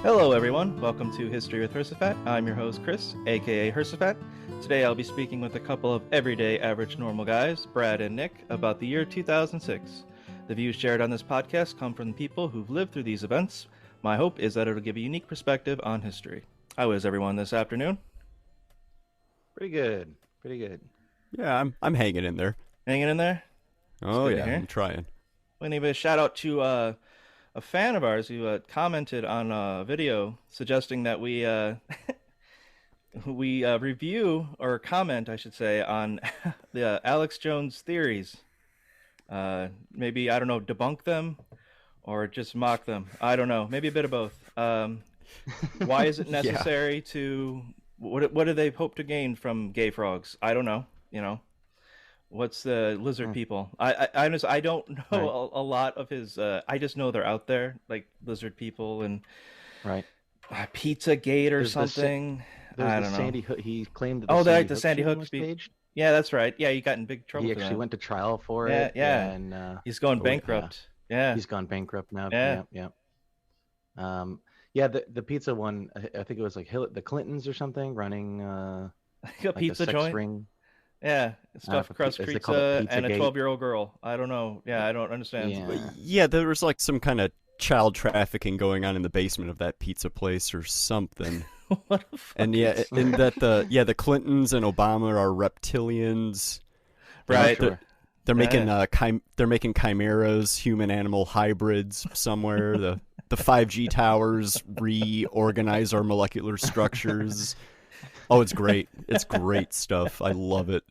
Hello everyone, welcome to History with Hersaphat. I'm your host Chris, aka Hersaphat. Today I'll be speaking with a couple of everyday average normal guys, Brad and Nick, about the year 2006. The views shared on this podcast come from people who've lived through these events. My hope is that it'll give a unique perspective on history. How is everyone this afternoon? Pretty good. Yeah, I'm hanging in there. Hanging in there? Oh yeah, I'm trying. We need a shout out to a fan of ours who commented on a video suggesting that we we review or comment, I should say, on the Alex Jones theories. Maybe, I don't know, debunk them or just mock them. I don't know. Maybe a bit of both. Why is it necessary to... What do they hope to gain from gay frogs? I don't know. You know, what's the lizard people? I don't know a lot of his. I just know they're out there, like lizard people and Pizzagate or something. I don't know. Sandy Hook. He claimed that the Sandy Hook speech. Yeah, that's right. Yeah, he got in big trouble. He for actually that. went to trial for it. Yeah. And he's going bankrupt. Yeah, he's gone bankrupt now. Yeah. The pizza one. I think it was like the Clintons or something running a like pizza a sex joint. Ring. Yeah, stuffed crust as they call it, pizza and a Pizzagate. 12-year-old girl. I don't know. Yeah, I don't understand. Yeah. Yeah, there was like some kind of child trafficking going on in the basement of that pizza place or something. What the fuck? And and that the Clintons and Obama are reptilians. Right. They're making they're making chimeras, human animal hybrids somewhere. The 5G towers reorganize our molecular structures. Oh, it's great. It's great stuff. I love it.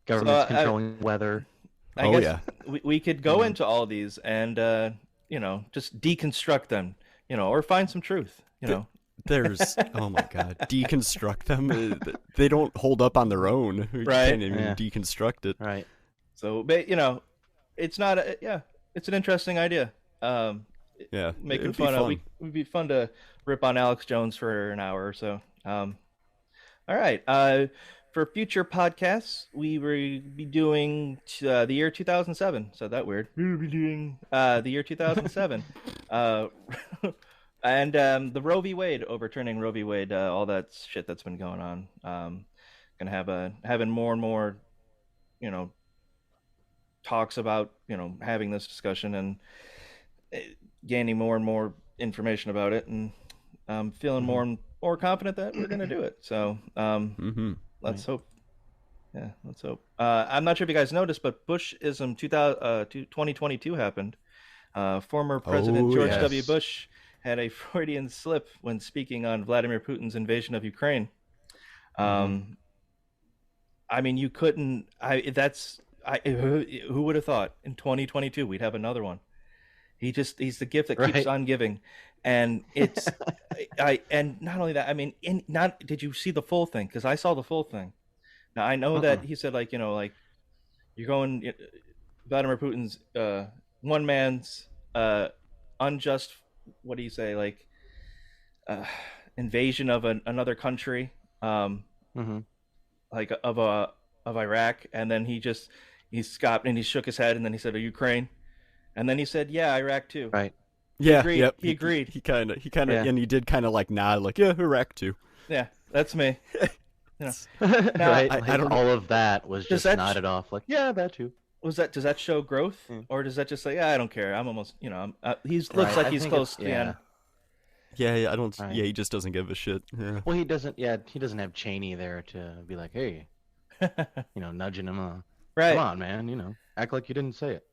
Government's controlling weather. I guess we could go into all these and just deconstruct them, or find some truth, There's oh my god, deconstruct them. They don't hold up on their own. You can't even deconstruct it. Right. So, it's not it's an interesting idea. Making fun of it would be fun to rip on Alex Jones for an hour or so. All right. For future podcasts, we will be doing the year 2007. So that weird. We will be doing the year 2007. And the Roe v. Wade, overturning Roe v. Wade, all that shit that's been going on. Gonna having more and more, talks about, having this discussion and gaining more and more information about it, and feeling more and more confident that we're gonna do it. So let's hope. Yeah, let's hope. I'm not sure if you guys noticed, but Bushism 2022 happened. Former President George W. Bush had a Freudian slip when speaking on Vladimir Putin's invasion of Ukraine. I mean, you couldn't. Who would have thought in 2022 we'd have another one? He's the gift that keeps on giving, and it's and not only that. I mean, did you see the full thing? Because I saw the full thing. Now I know that he said you're going Vladimir Putin's one man's unjust. What do you say? Invasion of another country, of Iraq, and then he stopped and he shook his head, and then he said, "Ukraine," and then he said, "Yeah, Iraq too." Right. Yeah. He agreed. He kind of, and he did kind of nod, yeah, Iraq too. Yeah, that's me. Now, right. I don't. All of that was just nodded off. Yeah, that too. Does that show growth, or does that just say, I don't care? I'm almost, he looks like he's close to the end. Yeah, I don't. Right. Yeah, he just doesn't give a shit. Yeah. Well, he doesn't. Yeah, he doesn't have Cheney there to be like, hey, nudging him. Right. Come on, man. Act like you didn't say it.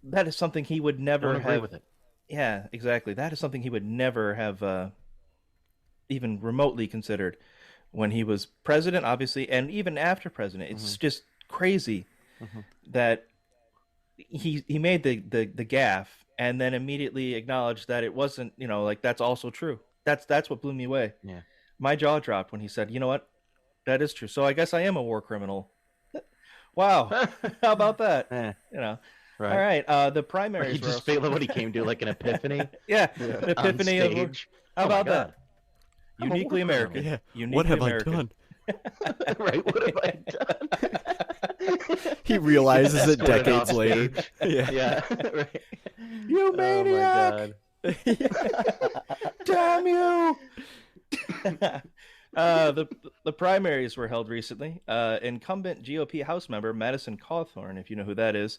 That is something he would never Don't agree with it. Yeah, exactly. That is something he would never have even remotely considered when he was president, obviously, and even after president. It's just crazy that he made the gaffe and then immediately acknowledged that it wasn't, that's also true. That's what blew me away. Yeah. My jaw dropped when he said, "You know what? That is true. So I guess I am a war criminal." Wow. How about that? Right. All right. The primaries. He just felt what he came to, like an epiphany. An epiphany of. How about that? Uniquely American. Yeah. Uniquely what have American. I done? Right. What have I done? He realizes it decades later. Yeah. Right. You maniac! Oh my God. Damn you! The primaries were held recently. Incumbent GOP House member Madison Cawthorn, if you know who that is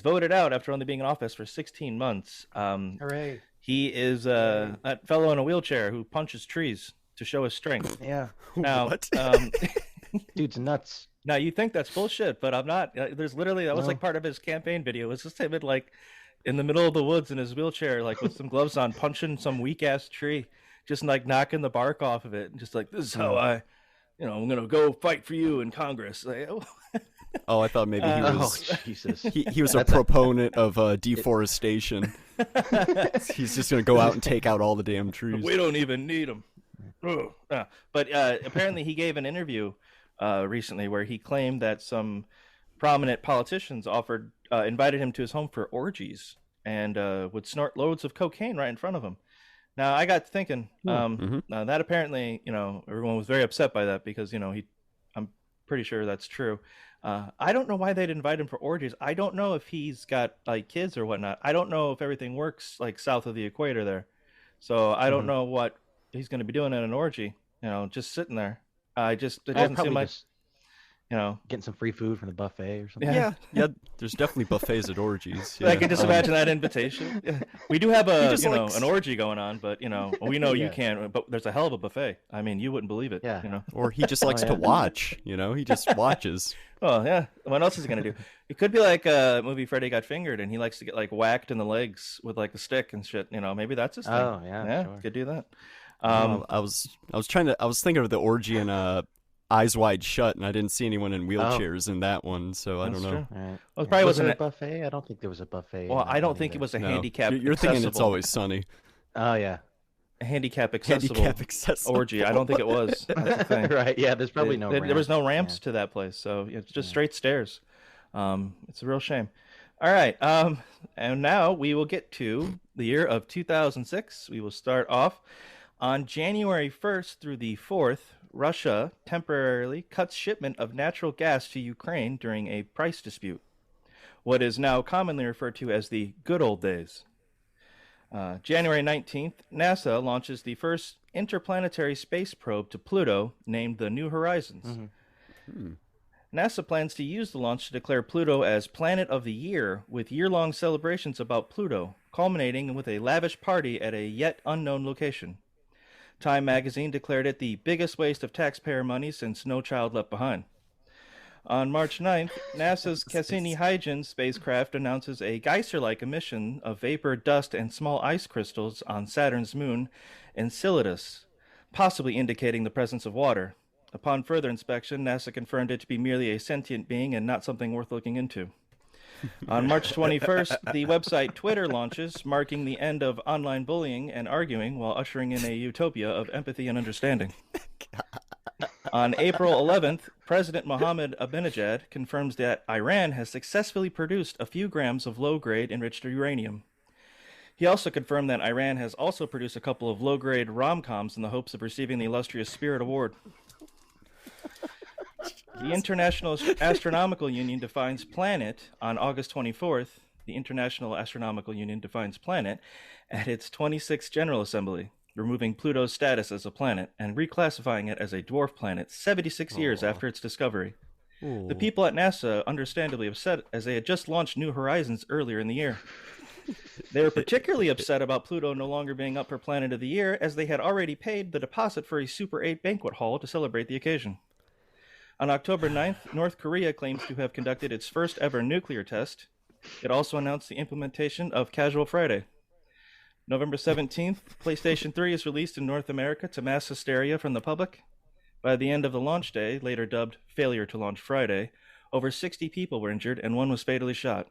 voted out after only being in office for 16 months. Hooray! He is a fellow in a wheelchair who punches trees to show his strength. Yeah, Now, What? dude's nuts. now you think that's bullshit, but I'm not. There's literally that was No. like part of his campaign video. It's just him in the middle of the woods in his wheelchair, like with some gloves on, punching some weak ass tree, just like knocking the bark off of it, and just like, this is how I'm gonna go fight for you in Congress. Like, Oh, I thought maybe he Oh was Jesus! he was a proponent of deforestation. He's just gonna go out and take out all the damn trees. we don't even need them. But apparently, he gave an interview recently where he claimed that some prominent politicians invited him to his home for orgies and would snort loads of cocaine right in front of him. Now, I got thinking that apparently, everyone was very upset by that because, I'm pretty sure that's true. I don't know why they'd invite him for orgies. I don't know if he's got like kids or whatnot. I don't know if everything works like south of the equator there. So I don't know what he's going to be doing at an orgy, just sitting there. It doesn't seem like, just you know, getting some free food from the buffet or something. Yeah. There's definitely buffets at orgies. I can just imagine that invitation. Yeah. We do have likes- an orgy going on, but we know you Yeah. can't. But there's a hell of a buffet. I mean, you wouldn't believe it. Yeah. Or he just likes to watch. He just watches. Oh yeah. What else is he gonna do? It could be like a movie Freddy Got Fingered, and he likes to get like whacked in the legs with like a stick and shit. Maybe that's his thing. Oh yeah, sure. Could do that. I was thinking of the orgy in Eyes Wide Shut, and I didn't see anyone in wheelchairs in that one, so I That's don't know. true. All right. Well, it probably was wasn't it a buffet? I don't think there was a buffet. Well, in that I don't one think it either. was a No. handicap. You're thinking It's accessible- Always Sunny. Oh yeah. a handicap accessible Handicap accessible orgy. I don't think it was. That's the thing. Right. Yeah. There's probably no. There was no ramps. ramps to that place, so it's just straight stairs. It's a real shame. All right, and now we will get to the year of 2006. We will start off on January 1st through the 4th. Russia temporarily cuts shipment of natural gas to Ukraine during a price dispute, what is now commonly referred to as the good old days. January 19th, NASA launches the first interplanetary space probe to Pluto, named the New Horizons. NASA plans to use the launch to declare Pluto as Planet of the Year, with year-long celebrations about Pluto, culminating with a lavish party at a yet unknown location. Time magazine declared it the biggest waste of taxpayer money since No Child Left Behind. On March 9th, NASA's Cassini-Huygens spacecraft announces a Geyser-like emission of vapor, dust, and small ice crystals on Saturn's moon, Enceladus, possibly indicating the presence of water. Upon further inspection, NASA confirmed it to be merely a sentient being and not something worth looking into. On March 21st, the website Twitter launches, marking the end of online bullying and arguing while ushering in a utopia of empathy and understanding. On April 11th, President Mohammed Ahmadinejad confirms that Iran has successfully produced a few grams of low-grade enriched uranium. He also confirmed that Iran has also produced a couple of low-grade rom-coms in the hopes of receiving the illustrious Spirit Award. The International Astronomical Union defines planet on August 24th. The International Astronomical Union defines planet at its 26th General Assembly, removing Pluto's status as a planet and reclassifying it as a dwarf planet 76 years after its discovery. The people at NASA understandably upset as they had just launched New Horizons earlier in the year. They were particularly upset about Pluto no longer being up for Planet of the Year, as they had already paid the deposit for a Super 8 banquet hall to celebrate the occasion. On October 9th, North Korea claims to have conducted its first ever nuclear test. It also announced the implementation of Casual Friday. November 17th, PlayStation 3 is released in North America to mass hysteria from the public. By the end of the launch day, later dubbed Failure to Launch Friday, over 60 people were injured and one was fatally shot.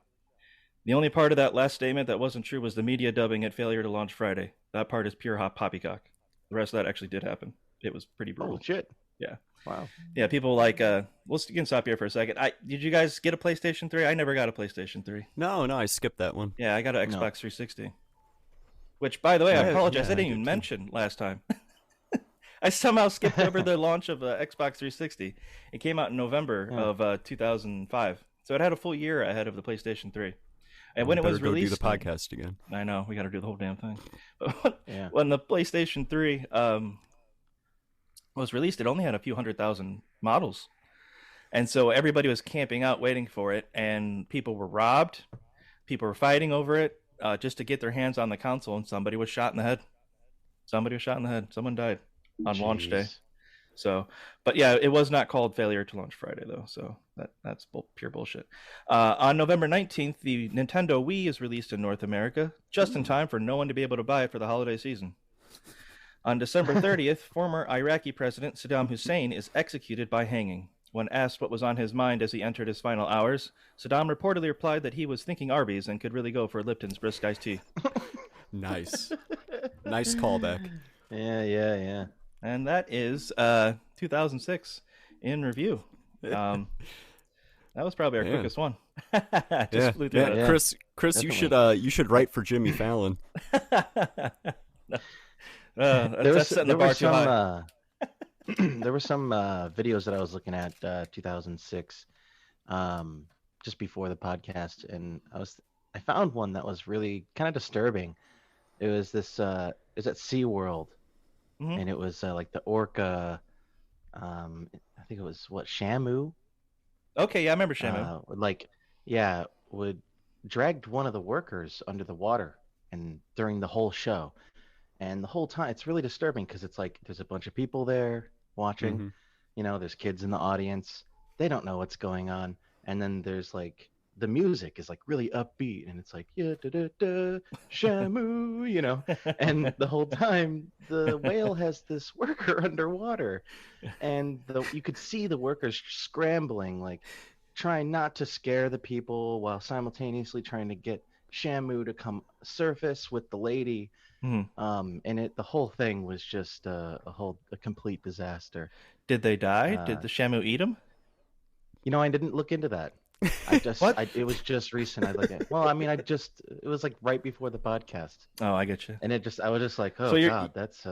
The only part of that last statement that wasn't true was the media dubbing it Failure to Launch Friday. That part is pure hot poppycock. The rest of that actually did happen. It was pretty brutal. Oh shit! Yeah. Wow. Yeah, people like, you can stop here for a second. Did you guys get a PlayStation 3? I never got a PlayStation 3. No, I skipped that one. Yeah, I got an Xbox 360. Which, by the way, I apologize. yeah, I didn't I even did too. mention last time. I somehow skipped over the launch of Xbox 360. It came out in November of 2005. So it had a full year ahead of the PlayStation 3. And when it was better go do released, the podcast again. I know we got to do the whole damn thing. But Yeah. when the PlayStation 3 was released, it only had a few 100,000 models, and so everybody was camping out waiting for it, and people were robbed, people were fighting over it just to get their hands on the console, and somebody was shot in the head. Someone died on launch day. Jeez. So, but yeah, it was not called Failure to Launch Friday though, so that's pure bullshit. On November 19th, the Nintendo Wii is released in North America, just in time for no one to be able to buy it for the holiday season. On December 30th, former Iraqi President Saddam Hussein is executed by hanging. When asked what was on his mind as he entered his final hours, Saddam reportedly replied that he was thinking Arby's and could really go for Lipton's brisk iced tea. Nice. Nice callback. Yeah. And that is 2006 in review. That was probably our Man. quickest one. Just flew through Yeah. Chris, Definitely. you should write for Jimmy Fallon. That's setting the bar too high. There were some videos that I was looking at 2006, just before the podcast, and I found one that was really kind of disturbing. It was this it was at SeaWorld, Mhm. and it was like the orca, I think it was Shamu, Okay, yeah, I remember Shamu. would dragged one of the workers under the water and during the whole show. And the whole time, it's really disturbing because it's like there's a bunch of people there watching. Mhm. You know, there's kids in the audience. They don't know what's going on. And then there's like the music is like really upbeat, and it's like yeah, da da da, Shamu, you know. And the whole time, the whale has this worker underwater, and you could see the workers scrambling, like trying not to scare the people while simultaneously trying to get Shamu to come surface with the lady. Mhm. And the whole thing was just a complete disaster. Did they die? Did the Shamu eat him? You know, I didn't look into that. I just, What? it was just recent. I looked at. Well, I mean, it was like right before the podcast, Oh, I get you. and I was just like, oh So you're- God, that's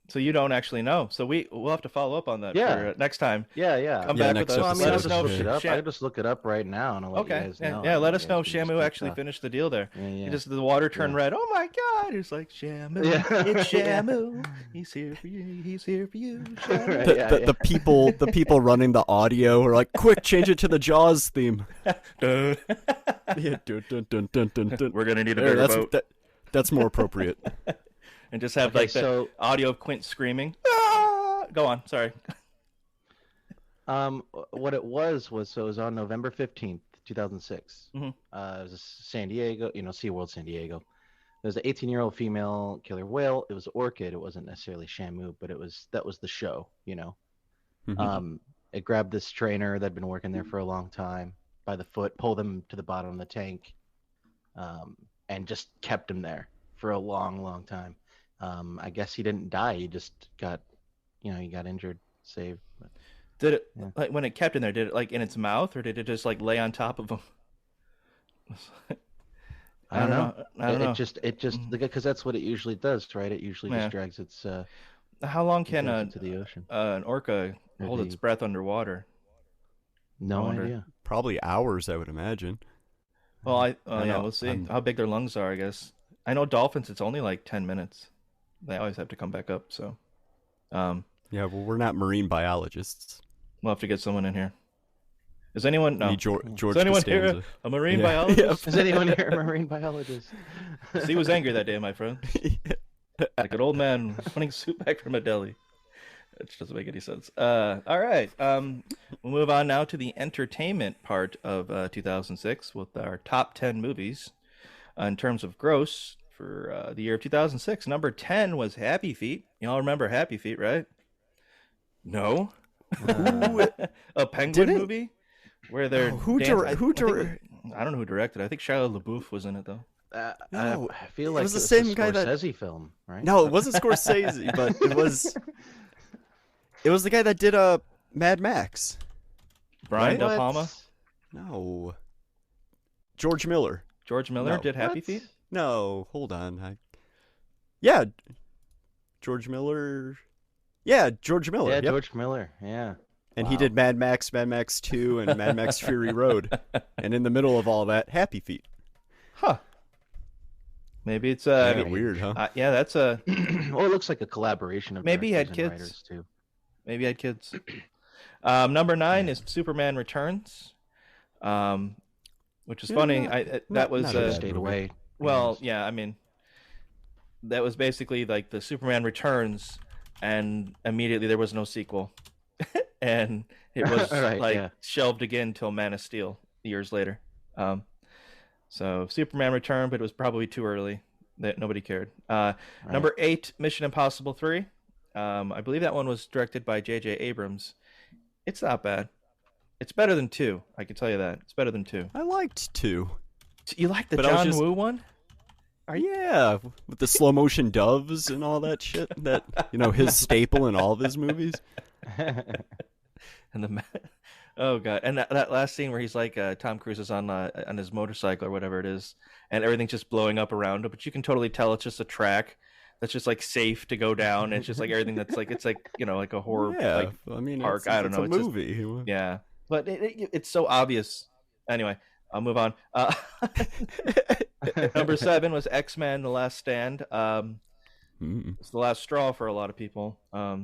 So you don't actually know. So we'll have to follow up on that Yeah. for next time. yeah. Come Yeah, back with next us. Well, I mean, Let I'll us just know. look it up. Sham- I'll just look it up right now, and I'll let you Okay. guys know. Yeah, let You us know if guys can just Shamu keep actually track. finished the deal there. Yeah. Just the water turned Yeah. red. Oh my God! It's like Shamu. Yeah. It's Yeah. Shamu. He's here for you. He's here for you. Right, Shamu. The people running the audio are like, quick, change it to the Jaws theme. Duh. Yeah, dun, dun, dun, dun, dun, dun. We're gonna need a There, bigger boat. that's more appropriate. And just have Okay, like so- the audio of Quint screaming. Ah! Go on. Sorry. What it was so it was on November 15th, 2006. Mhm. It was San Diego, SeaWorld San Diego. There's an 18-year-old female killer whale. It was orchid. It wasn't necessarily Shamu, but that was the show, Mhm. It grabbed this trainer that'd been working there for a long time by the foot, pulled him to the bottom of the tank, and just kept him there for a long, long time. I guess he didn't die. He just got, he got injured, saved. But Did it Yeah. like when it kept in there? Did it like in its mouth, or did it just like lay on top of him? I don't know. I don't know. It just because that's what it usually does, right? It usually Yeah. just drags its How long can into the ocean. an orca Or hold its the- breath underwater? No wonder. idea. Probably hours, I would imagine. Well, I know. we'll see I'm- how big their lungs are. I guess I know dolphins. It's only like 10 minutes. They always have to come back up. So, Yeah, well, we're not marine biologists. we'll have to get someone in here. Is anyone? No. Need George Is anyone Costanza. here a marine Yeah. biologist? Is anyone here a marine biologist? He was angry that day, my friend. Like an old man wanting soup back from a deli. It just doesn't make any sense. All right. We'll move on now to the entertainment part of 2006 with our top 10 movies. In terms of gross for the year of 2006, number 10 was Happy Feet. Y'all remember Happy Feet, right? No? A penguin Didn't- movie? Where they're Who dancing- dir- who I think dir- I don't know who directed it. I think Shia LaBeouf was in it, though. No, I feel it like was the it's same a guy that- Scorsese film, right? No, it wasn't Scorsese, but it was the guy that did Mad Max. Brian Right? De Palma? What? No. George Miller. George Miller No. did Happy What? Feet? No, hold on. Yeah, George Miller. Yeah, George Miller. Yeah, yep. George Miller. Yeah. And he Wow. did Mad Max 2, and Mad Max Fury Road. And in the middle of all that, Happy Feet. Huh. Maybe it's Weird, huh? yeah, that's a Well, it looks like a collaboration of maybe he had directors and kids. writers too. Maybe he had kids. Number 9 is Superman Returns, which is funny. That was not a bad Stayed movie. away. well, yeah. I mean, that was basically like the Superman Returns, and immediately there was no sequel, and it was Right, yeah. shelved again till Man of Steel years later. So Superman returned, but it was probably too early. That nobody cared. Number 8, Mission Impossible 3. I believe that one was directed by J.J. Abrams. It's not bad. It's better than 2. I can tell you that. It's better than 2. I liked 2. You like the But I was John just- Woo one? Yeah, with the slow motion doves and all that shit. That his staple in all of his movies. And the oh god, and that last scene where he's like Tom Cruise is on his motorcycle or whatever it is, and everything's just blowing up around him, but you can totally tell it's just a track that's just like safe to go down. And it's just like everything that's like like a horror Yeah, park. I don't know. It's a It's just- movie. yeah, but it's so obvious. Anyway, I'll move on. Number 7 was X-Men: The Last Stand. It's the last straw for a lot of people.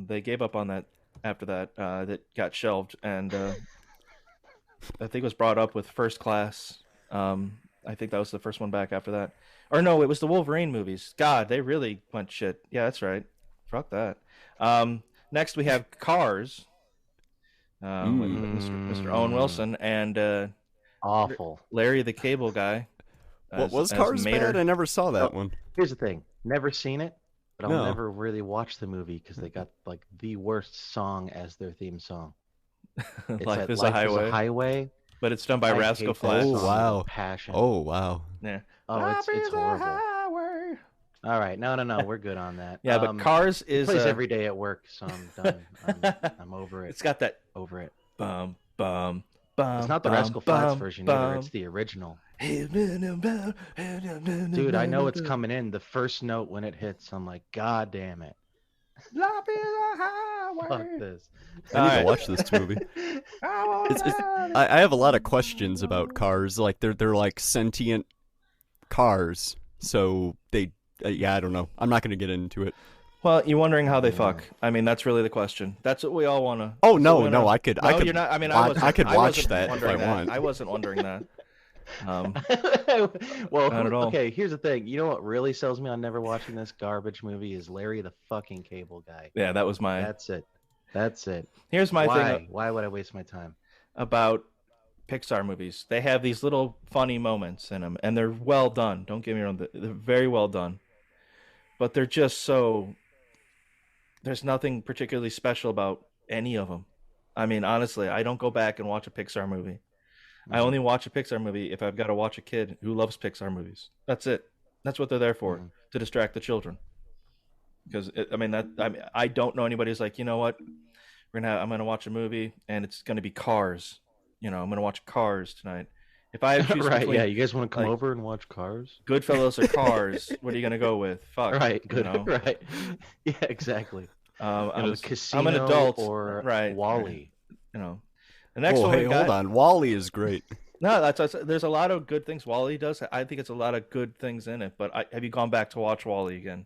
They gave up on that after that. That got shelved, and I think it was brought up with First Class. I think that was the first one back after that. Or no, it was the Wolverine movies. God, they really went shit. Yeah, that's right. Fuck that. Next we have Cars. With Mr. Owen Wilson and Awful. Larry the Cable Guy. What was as Cars Mater. bad? I never saw that Oh. one. Here's the thing. Never seen it, but I'll No. never really watch the movie because they got like the worst song as their theme song. It's Life like is Life a Highway. Is a Highway. But it's done by I Rascal hate that Flatts. Oh, song with wow. Passion. Oh wow. Yeah. Oh, it's Life is a horrible. highway. All right, no, we're good on that. Yeah, but Cars it is plays every day at work, so I'm done. I'm over it. It's got that Over it. bum bum bum. It's not the bum, Rascal Flatts bum, version bum. either. It's the original. Dude, Dude, I know it's coming in. The first note when it hits, I'm like, God damn it. Life is a highway. Fuck this. I need Alright. to watch this movie. I have a lot of questions about cars. Like they're like sentient cars. So they yeah, I don't know. I'm not going to get into it. Well, you're wondering how they fuck. I mean, that's really the question. That's what we all want to. Oh no, I could. No, you're not. I mean, I could watch wasn't that if wondering I that. want. I wasn't wondering that. Well, Not at all. okay, here's the thing. You know what really sells me on never watching this garbage movie is Larry the fucking Cable Guy. Yeah, that was my. That's it. That's it. Here's my Why? thing Why would I waste my time? about Pixar movies. They have these little funny moments in them, and they're well done. Don't get me wrong; they're very well done. But they're just so. There's nothing particularly special about any of them. I mean, honestly, I don't go back and watch a Pixar movie. I only watch a Pixar movie if I've got to watch a kid who loves Pixar movies. That's it. That's what they're there for, to distract the children. Because I don't know anybody who's like, you know what, I'm gonna watch a movie and it's gonna be Cars. I'm gonna watch Cars tonight. If I have to choose Right, between yeah, you guys want to come like, over and watch Cars? Goodfellas or Cars, what are you gonna go with? Fuck. Right, good. You know? Right. Yeah, exactly. I'm Casino an adult, or right? Wally. The next Oh, one hey, we got. hold on. Wally is great. No, there's a lot of good things Wally does. I think it's a lot of good things in it. But have you gone back to watch Wally again?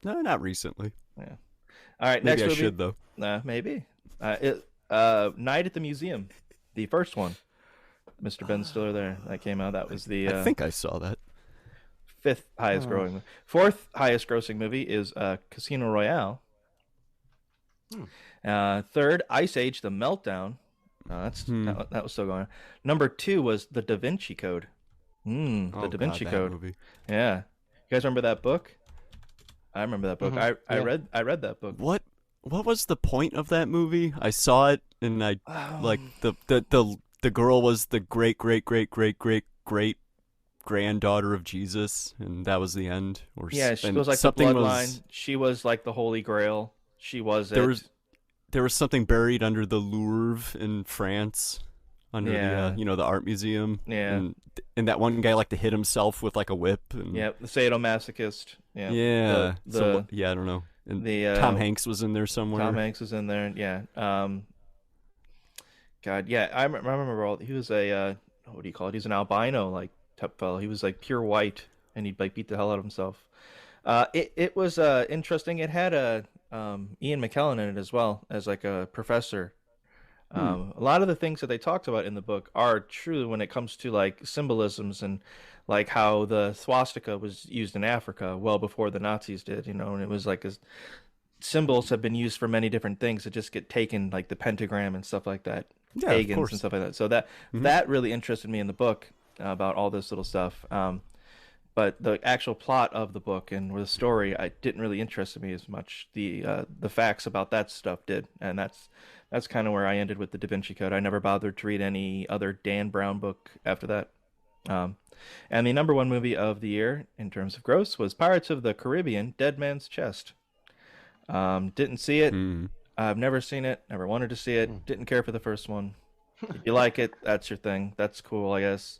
No, not recently. Yeah. All right, Maybe next I movie. should though. Maybe. Night at the Museum, the first one. Mr. Ben Stiller there. That came out. That was the I think I saw that. 5th highest growing. 4th highest grossing movie is Casino Royale. 3rd, Ice Age: The Meltdown. That was still going on. Number 2 was The Da Vinci Code. The Da Vinci Code. Movie. Yeah. You guys remember that book? I remember that book. I Yeah. read that book. What was the point of that movie? I saw it and I like the girl was the great granddaughter of Jesus, and that was the end. Or Yeah, she and was like the something bloodline. She was like the Holy Grail. She was There it. was there was something buried under the Louvre in France, under Yeah. the art museum. Yeah. And that one guy liked to hit himself with like a whip. And, Yeah, the sadomasochist. Yeah. Yeah. The, I don't know. And the Tom Hanks was in there somewhere. Tom Hanks was in there. Yeah. God, yeah. I remember he was a what do you call it? He's an albino like type fellow. He was like pure white, and he'd like beat the hell out of himself. It was interesting. It had Ian McKellen in it as well as like a professor. A lot of the things that they talked about in the book are true when it comes to like symbolisms and like how the swastika was used in Africa well before the Nazis did, and it was like symbols have been used for many different things that just get taken, like the pentagram and stuff like that, Yeah, of pagans course. and stuff like that. So that really interested me in the book about all this little stuff. But the actual plot of the book and the story, I didn't really interest me as much. The facts about that stuff did, and that's kind of where I ended with the Da Vinci Code. I never bothered to read any other Dan Brown book after that. And the number one movie of the year in terms of gross was Pirates of the Caribbean: Dead Man's Chest. Didn't see it. I've never seen it. Never wanted to see it. Didn't care for the first one. If you like it, that's your thing. That's cool, I guess.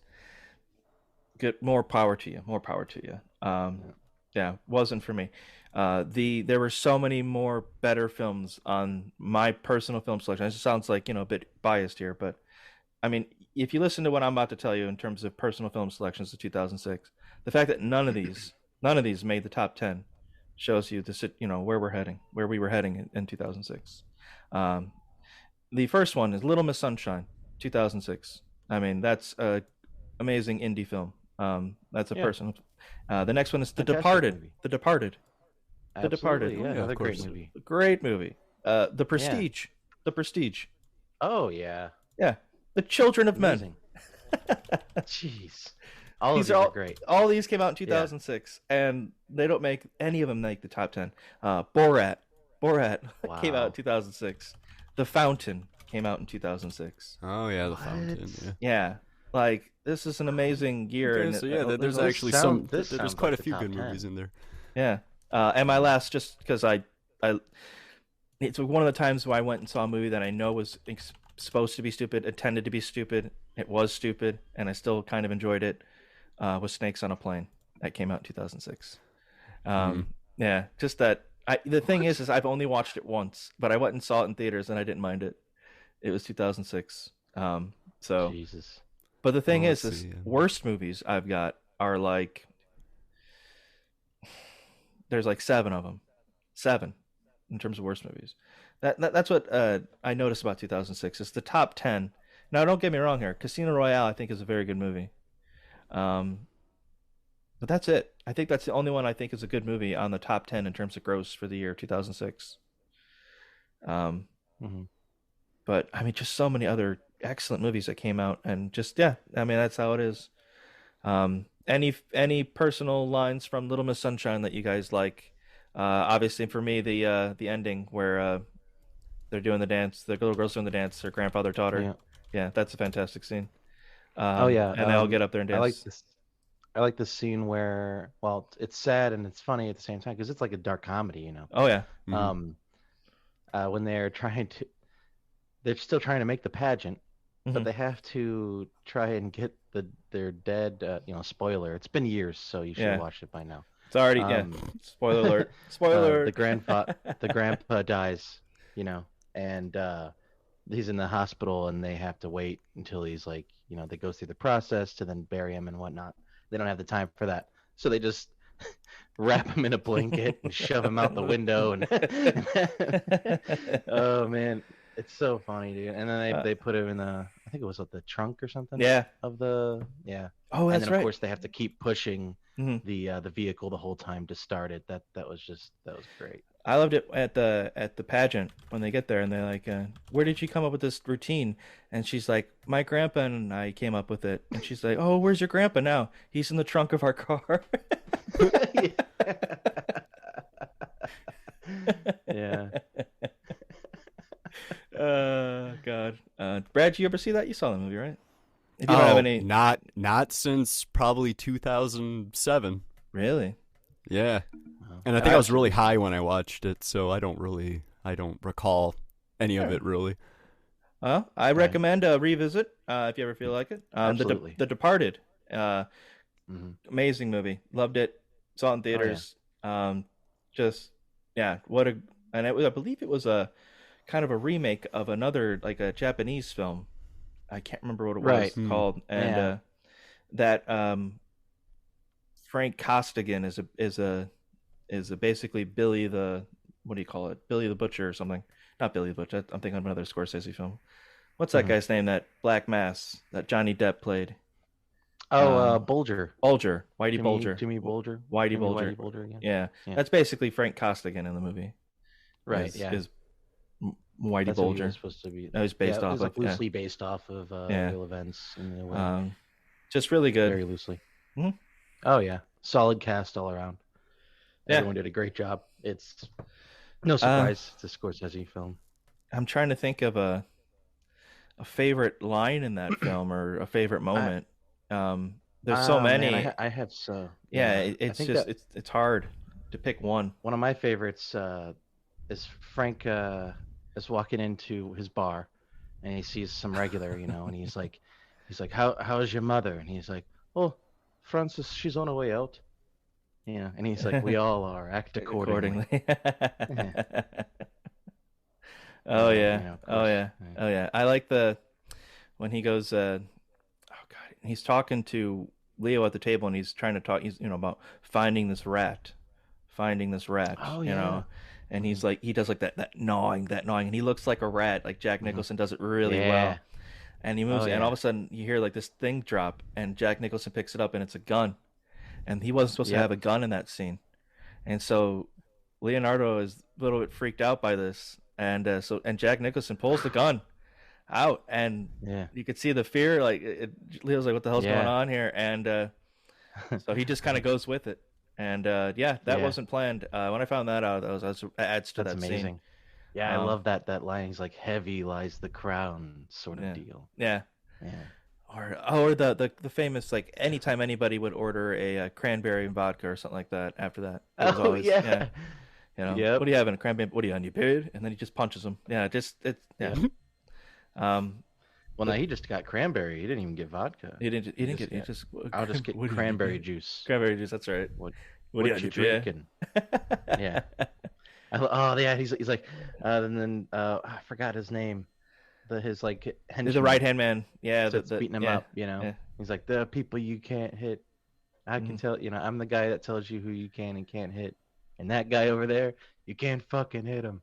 Get more power to you. More power to you. Yeah, wasn't for me. There were so many more better films on my personal film selection. It sounds like a bit biased here, but I mean, if you listen to what I'm about to tell you in terms of personal film selections of 2006, the fact that none of these made the top 10 shows you where we were heading in 2006. The first one is Little Miss Sunshine, 2006. I mean, that's a amazing indie film. That's a personal. The next one is The Fantastic Departed. movie. The Departed. Absolutely, Departed. yeah, Yeah, another of great course. movie. Great movie. The Prestige. The Prestige. Oh yeah, Yeah. The Children of Men. amazing. Jeez, all These of are these all are great. All these came out in 2006, and they don't make any of them make the top 10. Borat came out in Wow. 2006. The Fountain came out in 2006. Oh yeah, the What? fountain. Yeah. Yeah, like this is an amazing year. Okay, and so yeah, there's this actually sound- some. this There's sounds quite like a the few top good 10. movies in there. Yeah. And my last, just because I it's one of the times where I went and saw a movie that I know was supposed to be stupid, intended to be stupid. It was stupid, and I still kind of enjoyed it. Was Snakes on a Plane. That came out in 2006. Yeah, just that. The thing is I've only watched it once, but I went and saw it in theaters, and I didn't mind it. It was 2006. So, Jesus. but the thing Oh, is let's see, yeah. worst movies I've got are like there's like 7 of them. 7 in terms of worst movies. That's what I noticed about 2006. It's the top 10. Now, don't get me wrong here. Casino Royale, I think, is a very good movie. But that's it. I think that's the only one I think is a good movie on the top 10 in terms of gross for the year 2006. hmm But I mean, just so many other excellent movies that came out, and just I mean, that's how it is. Any personal lines from Little Miss Sunshine that you guys like? Obviously, for me, the ending where they're doing the dance, the little girl's doing the dance, her grandfather taught her. Yeah. Yeah, that's a fantastic scene. Oh yeah, and they all get up there and dance. I like this. I like this scene where, well, it's sad and it's funny at the same time because it's like a dark comedy, Oh yeah, Mhm. When they're still trying to make the pageant, Mhm. but they have to try and get their dead. Spoiler. It's been years, so you should have Yeah. watched it by now. it's already Um, Spoiler alert! Spoiler The alert! grandpa dies, and he's in the hospital, and they have to wait until he's like, they go through the process to then bury him and whatnot. They don't have the time for that, so they just wrap him in a blanket and shove him out the window. And oh man, it's so funny, dude. And then they put him in I think it was the trunk or something. Yeah. Of the Oh, and that's then of right. course they have to keep pushing Mhm. the vehicle the whole time to start it. That was great. I loved it at the pageant when they get there and they're like, "Where did you come up with this routine?" And she's like, "My grandpa and I came up with it." And she's like, "Oh, where's your grandpa now?" "He's in the trunk of our car." Yeah. God. Brad, you ever see that? You saw the movie, right? If you don't have any, not since probably 2007. really. Yeah, Wow. and I think I was really high when I watched it, so I don't recall any of Yeah. it really. Well, I recommend a revisit if you ever feel like it. Absolutely. The Departed, Mhm. amazing movie. Loved it. Saw it in theaters. Just and I believe it was a kind of a remake of another like a Japanese film. I can't remember what it was Right. called, and Yeah. that Frank Costigan is a basically Billy the, what do you call it? Billy the Butcher or something. Not Billy the Butcher. I'm thinking of another Scorsese film. What's that Mhm. guy's name? That Black Mass that Johnny Depp played. Bulger. Bulger. Whitey Bulger. Jimmy Bulger. Whitey Jimmy Bulger. Whitey Bulger again. Yeah. Yeah. That's basically Frank Costigan in the movie. Right. Yeah. Is Whitey That's what he Bulger. was supposed to be. That was based It off was of. like loosely based off of Yeah. real events in a way. Just really good. Very loosely. Mhm. Oh yeah, solid cast all around. Yeah. Everyone did a great job. It's no surprise it's a Scorsese film. I'm trying to think of a favorite line in that film or a favorite moment. There's so many. Man, I have so. Yeah, I it's think just that it's hard to pick one. one of my favorites is Frank is walking into his bar, and he sees some regular, and he's like, how's your mother? And he's like, oh, Francis, she's on her way out. Yeah, and he's like, we all are. Act accordingly. Oh yeah. of Oh course. yeah. Oh yeah. I like when he goes oh god, he's talking to Leo at the table and he's trying to talk he's about finding this rat. Oh, yeah. And he's like he does like that gnawing and he looks like a rat, like Jack Nicholson does it really well. Yeah. And he moves Oh, and yeah. all of a sudden you hear like this thing drop and Jack Nicholson picks it up and it's a gun. And he wasn't supposed to Yep. have a gun in that scene. And so Leonardo is a little bit freaked out by this, and Jack Nicholson pulls the gun out, and Yeah. you could see the fear. Like Leo's like, "What the hell's Yeah. going on here?" And so he just kind of goes with it. And that Yeah. wasn't planned. When I found that out, that adds to That's that amazing. scene. Yeah, I Um, love that line. He's like, heavy lies the crown sort of Yeah. deal. Yeah. Yeah. Or the famous, like, anytime anybody would order a cranberry and vodka or something like that. After that, it was Oh, always, yeah. Yep. What do you have in a cranberry? What do you on your period? And then he just punches him. Yeah, it's yeah. Um, Well, no, he just got cranberry. He didn't even get vodka. he didn't just get. He got- just. I'll just get what do you cranberry need? juice. Cranberry juice. That's right. What What do you you on your beer? drinking? Yeah. Oh yeah, he's like, and then I forgot his name. His like henchman The right hand man. Yeah, that's beating him yeah, up. yeah. He's like, there are people you can't hit. I can tell. I'm the guy that tells you who you can and can't hit. And that guy over there, you can't fucking hit him.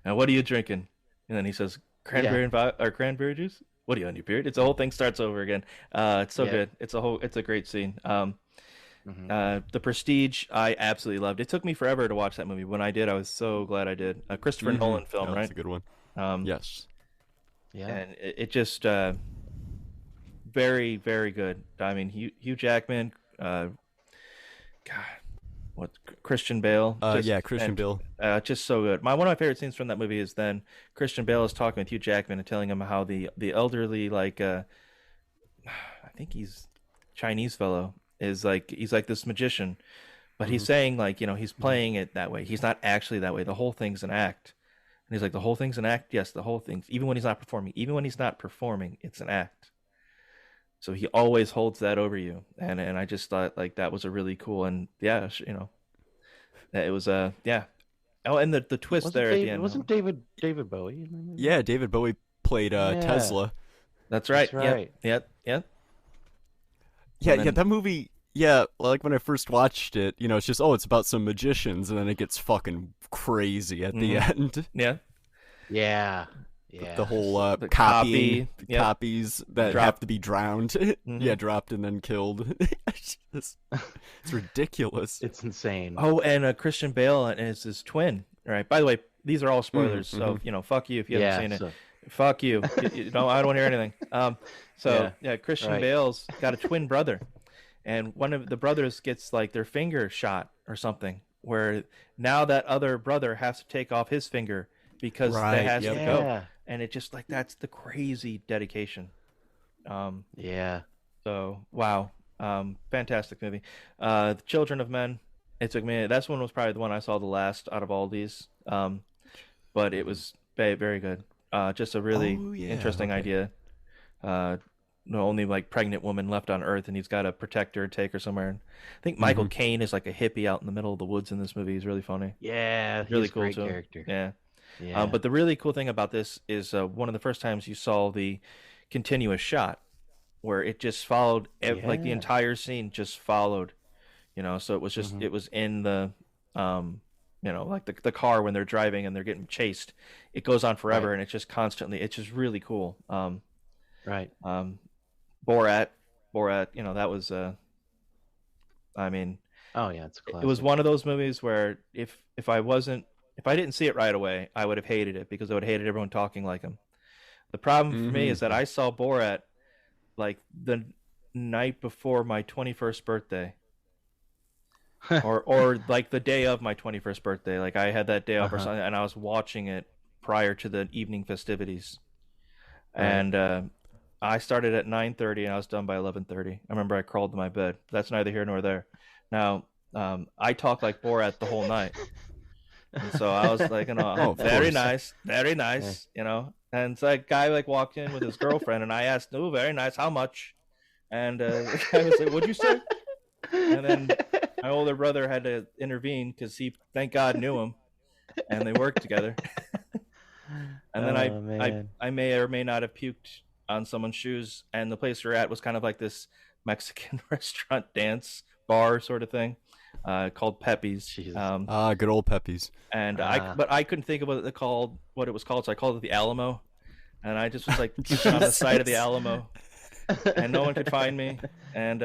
Now, what are you drinking? And then he says, cranberry or cranberry juice. What are you on your beard? It's the whole thing starts over again. It's so Yeah. good. It's a great scene. Mhm. The Prestige, I absolutely loved. It took me forever to watch that movie. When I did, I was so glad I did. A Christopher Mhm. Nolan film, Yeah, right? that's a good one. Yes. Yeah. And it just very, very good. I mean, Hugh Jackman, God, what Christian Bale? Christian Bale. Just so good. One of my favorite scenes from that movie is then Christian Bale is talking with Hugh Jackman and telling him how the elderly, like I think he's Chinese fellow, is like he's like this magician, but he's saying like he's playing it that way. He's not actually that way. The whole thing's an act. And he's like, the whole thing's an act. Yes, the whole thing's even when he's not performing, it's an act. So he always holds that over you, and I just thought like that was a really cool and it was yeah. Oh, and the twist Wasn't there at Dave- the end. Wasn't David Bowie? in that movie? Yeah, David Bowie played Yeah. Tesla. That's right. That's right. Yep. Yeah, then- yeah, that movie. Yeah, like when I first watched it, it's just it's about some magicians, and then it gets fucking crazy at the end. Yeah. Yeah. Yeah. The whole The copying copy, yep. copies that Drop. have to be drowned. Mhm. Yeah, dropped and then killed. it's ridiculous. It's insane. Oh, and Christian Bale is his twin. All right. By the way, these are all spoilers, so fuck you if you haven't seen it. so- Fuck you. I don't want to hear anything. Christian right. Bale's got a twin brother, and one of the brothers gets like their finger shot or something. Where now that other brother has to take off his finger because Right, they has yep. to go, Yeah. and it just like that's the crazy dedication. Yeah. So wow, fantastic movie. The Children of Men. It took me. That's one was probably the one I saw the last out of all these. But it was very good. Just a really Oh, yeah, interesting okay. idea. The only like pregnant woman left on Earth, and he's got to protect her, take her somewhere. And I think Michael Caine is like a hippie out in the middle of the woods in this movie. He's really funny. Yeah. Really he's a cool great too. character. Yeah. Yeah. But the really cool thing about this is one of the first times you saw the continuous shot where it just followed like the Yeah. entire scene just followed, so it was just it was in the like the car when they're driving and they're getting chased. It goes on forever, Right. and it's just constantly, it's just really cool. Right. Borat, that was I mean, Oh yeah, it's a it was classic. one of those movies where if I didn't see it right away, I would have hated it because I would have hated everyone talking like him. The problem for me is that I saw Borat like the night before my 21st birthday, or like the day of my 21st birthday. Like I had that day off or Uh-huh. something, and I was watching it prior to the evening festivities. Right. And I started at 9:30 and I was done by 11:30. I remember I crawled to my bed. That's neither here nor there. Now, I talked like Borat the whole night. And so I was like, of very course. nice, very nice, And so that guy like walked in with his girlfriend, and I asked, "Oh, very nice. How much?" And the guy was like, "What'd you say?" And then my older brother had to intervene because he, thank God, knew him, and they worked together. And then Oh man. I may or may not have puked on someone's shoes, and the place we were at was kind of like this Mexican restaurant dance bar sort of thing, called Pepe's. Jesus. Good old Peppies. And Ah. but I couldn't think of what it was called, so I called it the Alamo, and I just was like puking on the side of the Alamo, and no one could find me. And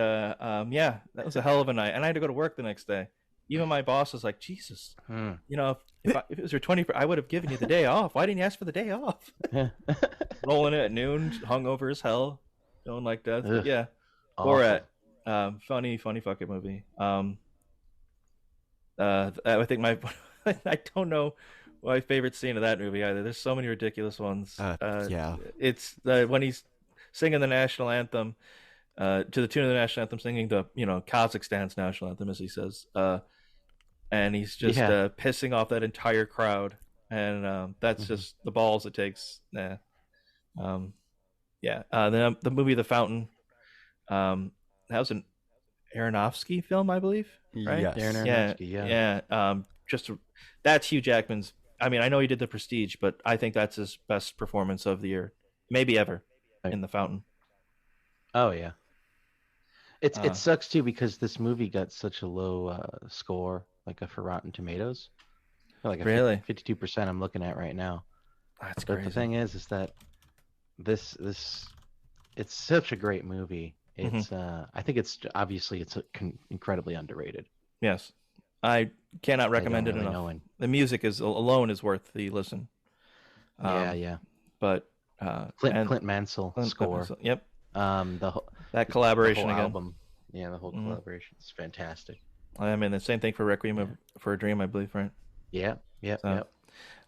yeah, that was a hell of a night, and I had to go to work the next day. Even my boss was like, "Jesus, Hmm. if it was your 21st, I would have given you the day off. Why didn't you ask for the day off?" Rolling it at noon, hungover as hell, feeling like death. But Ugh, yeah, awful. Borat, funny fucking movie. I think I don't know my favorite scene of that movie either. There's so many ridiculous ones. Yeah. It's when he's singing the national anthem, to the tune of the national anthem, singing the Kazakhstan's national anthem, as he says, and he's just Yeah. pissing off that entire crowd, and that's just the balls it takes. Yeah. The movie The Fountain, that was an Aronofsky film, I believe, right? Yes. Darren Yeah, Aronofsky, yeah. that's Hugh Jackman's. I mean, I know he did The Prestige, but I think that's his best performance of the year, maybe ever, Right. in The Fountain. Oh yeah. It Uh, sucks too because this movie got such a low score, like for Rotten Tomatoes. Like a Really? 52% I'm looking at right now. That's But crazy. the thing is that this it's such a great movie. It's I think it's obviously it's incredibly underrated. Yes, I cannot I don't recommend it really enough. know when. The music alone is worth the listen. Yeah. But Clint Mansell Clint score. Mansell, yep, The whole, that the collaboration whole again. album. Yeah, the whole Mhm. collaboration is fantastic. I mean, the same thing for Requiem for a Dream, I believe, right? Yeah. So,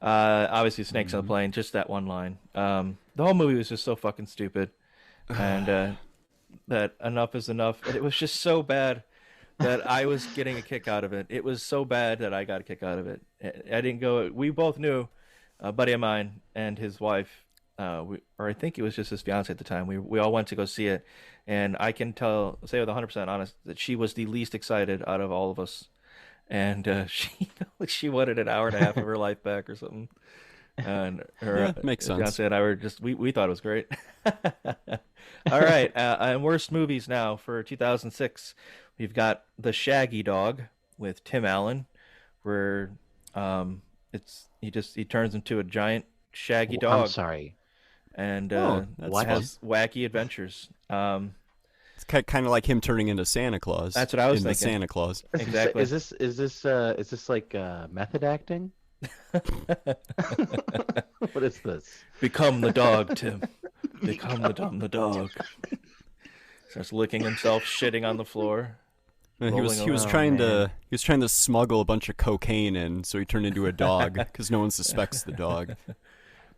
obviously, Snakes on the Plane, just that one line. The whole movie was just so fucking stupid, and that enough is enough. And it was just so bad that I was getting a kick out of it. It was so bad that I got a kick out of it. I didn't go. We both knew a buddy of mine and his wife, or I think it was just his fiance at the time. We all went to go see it, and I can say with 100% honest that she was the least excited out of all of us, and she wanted an hour and a half of her life back or something. And her Yeah, makes sense. fiance and I were just we thought it was great. All right, and worst movies now for 2006. We've got The Shaggy Dog with Tim Allen, where he turns into a giant shaggy I'm dog sorry. and that's What? has wacky adventures. It's kind of like him turning into Santa Claus. That's what I was in the thinking. Santa Claus. Exactly. Is this like method acting? What is this? Become the dog, Tim. Become the dog. Starts licking himself, shitting on the floor. He was Rolling trying man. to smuggle a bunch of cocaine in, so he turned into a dog because no one suspects the dog.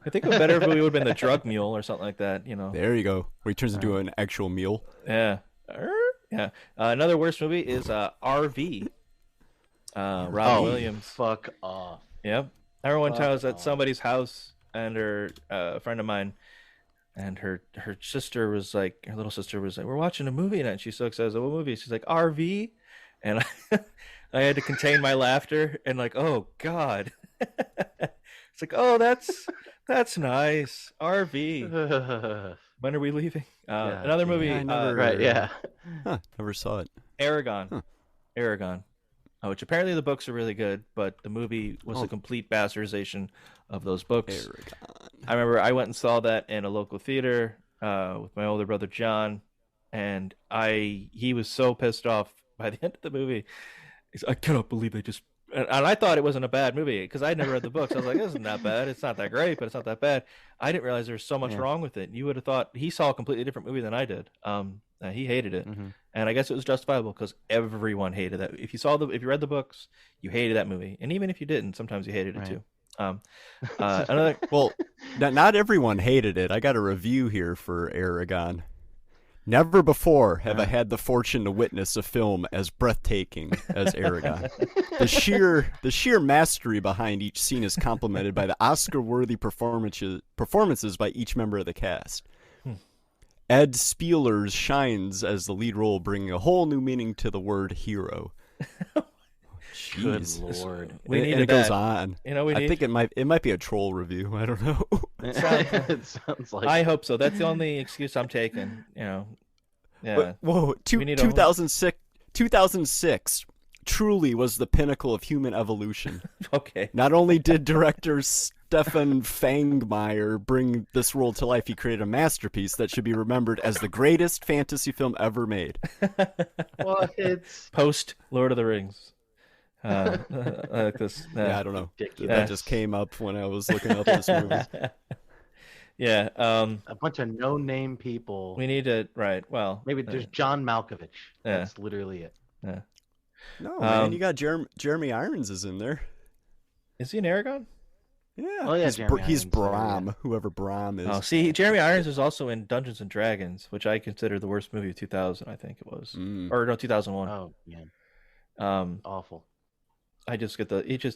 I think a better movie would have been The Drug Mule or something like that. There you go. Where he turns into an actual mule. Yeah. Yeah. Another worst movie is RV. Robin Williams. Fuck off. Yep. I remember one time I was at off. somebody's house, and a friend of mine, and her sister was like, her little sister was like, "We're watching a movie tonight." And she's so excited. I was like, "What movie?" She's like, "RV," and I had to contain my laughter and like, "Oh God." It's like, "Oh, that's nice, RV." When are we leaving? Yeah, Another yeah. movie, I never- Right, yeah. Huh, never saw it. Aragon. Huh. Aragon. Which apparently the books are really good, but the movie was Oh. a complete bastardization of those books. Aragon. I remember I went and saw that in a local theater with my older brother John, and he was so pissed off by the end of the movie. I cannot believe they just. And I thought it wasn't a bad movie because I'd never read the books. I was like, "This isn't that bad. It's not that great, but it's not that bad." I didn't realize there was so much Yeah. wrong with it. You would have thought he saw a completely different movie than I did. He hated it, Mhm. and I guess it was justifiable because everyone hated that. If you read the books, you hated that movie, and even if you didn't, sometimes you hated it Right. too. Another Well, not everyone hated it. I got a review here for Aragon. Never before have I had the fortune to witness a film as breathtaking as Aragon. The sheer mastery behind each scene is complemented by the Oscar-worthy performances by each member of the cast. Ed Spielers shines as the lead role, bringing a whole new meaning to the word hero. Good Jeez. lord. We And needed it goes that. on. You know, we I need. think it might be a troll review. I don't know. It sounds like I hope so. That's the only excuse I'm taking. Yeah. But, whoa, We need a- 2006 truly was the pinnacle of human evolution. Okay. Not only did director Stefan Fangmeyer bring this world to life, he created a masterpiece that should be remembered as the greatest fantasy film ever made. well, it's Post Lord of the Rings. Like this. Yeah, I don't know. ridiculous. That just came up when I was looking up this movie. Yeah. A bunch of no-name people. We need to. Right. Well. Maybe there's John Malkovich. Yeah. That's literally it. No, man, Um, you got Jeremy Irons is in there. Is he an Aragon? Yeah, Oh, yeah, he's, Jeremy he's Irons, Brahm, whoever Brahm is. Oh, see, Jeremy Irons is also in Dungeons and Dragons, which I consider the worst movie of 2000. I think it was, Mm. or no, 2001. Oh man, awful. I just get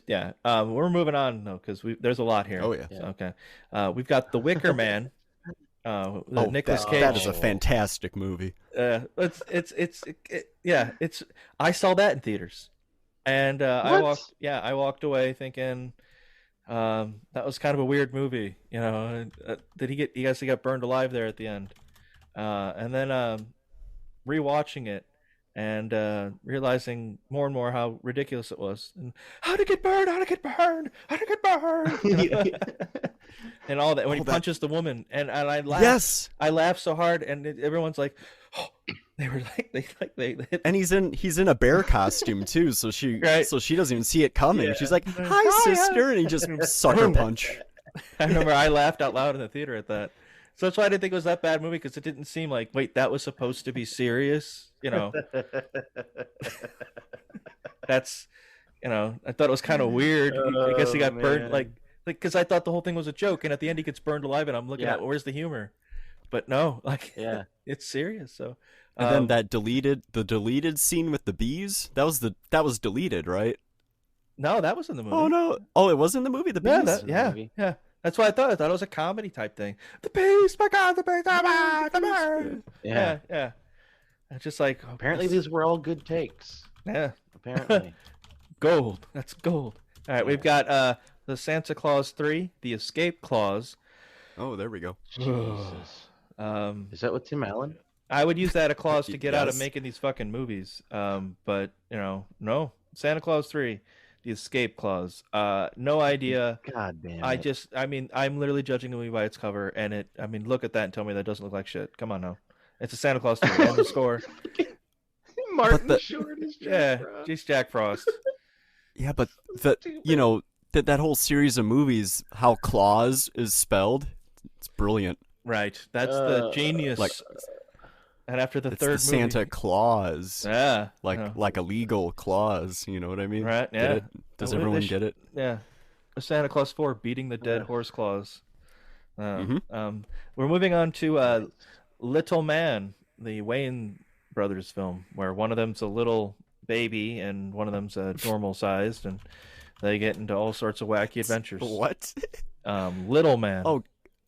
yeah. We're moving on though because there's a lot here. Oh, yeah. So, okay. We've got The Wicker Man. Nicolas Cage. That is a fantastic movie. I saw that in theaters, and I What? walked away thinking that was kind of a weird movie. Did he guess he got burned alive there at the end, and then rewatching it and realizing more and more how ridiculous it was, and how to get burned, and all that when he punches the woman, and I laughed. Yes, I laughed so hard, and everyone's like, oh, they were like they hit. and he's in a bear costume too, so she doesn't even see it coming. Yeah. She's like, "Hi, sister," and he just sucker punch. I remember I laughed out loud in the theater at that. So that's why I didn't think it was that bad movie because it didn't seem like, wait, that was supposed to be serious. That's, I thought it was kind of weird. I guess he got burned, man. like because I thought the whole thing was a joke, and at the end he gets burned alive, and I'm looking at where's the humor, but no, Yeah. it's serious. So, And then the deleted scene with the bees, that was deleted, right? no, that was in the movie. Oh no! Oh, it was in the movie. The bees. Yeah, in the movie. yeah. That's what I thought. I thought it was a comedy type thing. The beast, my God, the beast, the bird. Yeah. Yeah. It's just like Apparently these were all good takes. yeah, Apparently. gold. That's gold. All right, we've got the Santa Claus 3, the Escape Clause. Oh, there we go. Jesus. Is that with Tim Allen? I would use that a clause to get out of Yes. making these fucking movies. But no. Santa Claus 3, the Escape Clause. No idea. God damn it. I'm literally judging the movie by its cover, and look at that and tell me that doesn't look like shit. Come on now. It's a Santa Claus 3. End of score. Martin Short is Jack Yeah, Frost. just Jack Frost. Yeah, but that whole series of movies, how Claus is spelled, it's brilliant. Right. That's the genius. Like, and after the it's third the Santa movie. Claus, Yeah. like a legal clause. You know what I mean? Right, Get yeah. it? Does Well, everyone they get it? Yeah. A Santa Claus 4, beating the dead horse clause. Mhm. We're moving on to Little Man, the Wayne brothers film, where one of them's a little baby and one of them's normal sized, and they get into all sorts of wacky adventures. What? Little Man.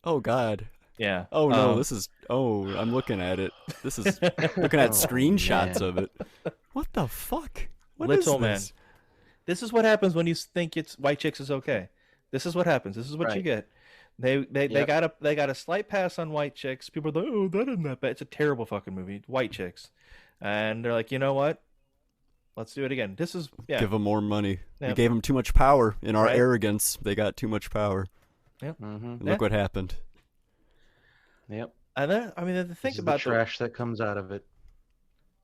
Oh God. yeah. Oh no, this is. Oh, I'm looking at it. This is looking at screenshots man. of it. What the fuck? What is Little Man. this? This is what happens when you think it's White Chicks is okay. This is what happens. This is what you Right. get. They Yep. got a slight pass on White Chicks. People are like, oh, that isn't that bad. It's a terrible fucking movie, White Chicks, and they're like, you know what? Let's do it again. This is Give them more money. Yeah. We gave them too much power. In our Right. arrogance, they got too much power. Mm-hmm. And Yeah. look what happened. Yep. And then I mean the This thing is the about trash that comes out of it.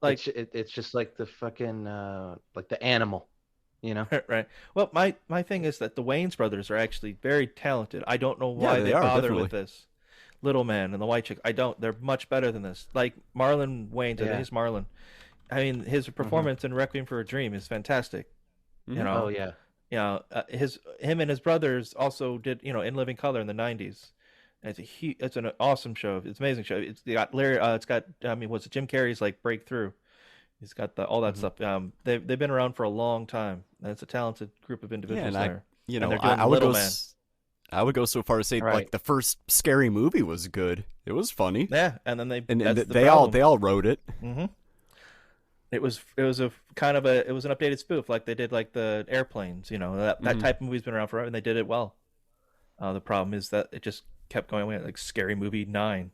like It's just like the fucking like the animal, you know. right. Well, my thing is that the Wayans brothers are actually very talented. I don't know Yeah, why they they are, bother definitely. with this. Little Man and the White Chick. I don't. They're much better than this. Like Marlon Wayans, I Yeah. think it's Marlon. I mean, his performance in Requiem for a Dream is fantastic. You know, Oh yeah. him and his brothers also did In Living Color in the '90s. And it's an awesome show. It's an amazing show. It's got Larry. It's got what's it? Jim Carrey's like breakthrough. He's got all that stuff. They've been around for a long time, and it's a talented group of Yeah, individuals and there. You And know, they're doing I would Little go. Man. I would go so far as say Right. like the first Scary Movie was good. It was funny, Yeah, and then and that's the they problem. all wrote it. Mm-hmm. It was a kind of it was an updated spoof, like they did like the Airplanes. That type of movie's been around forever, and they did it well. The problem is that it just kept going away, like Scary Movie 9.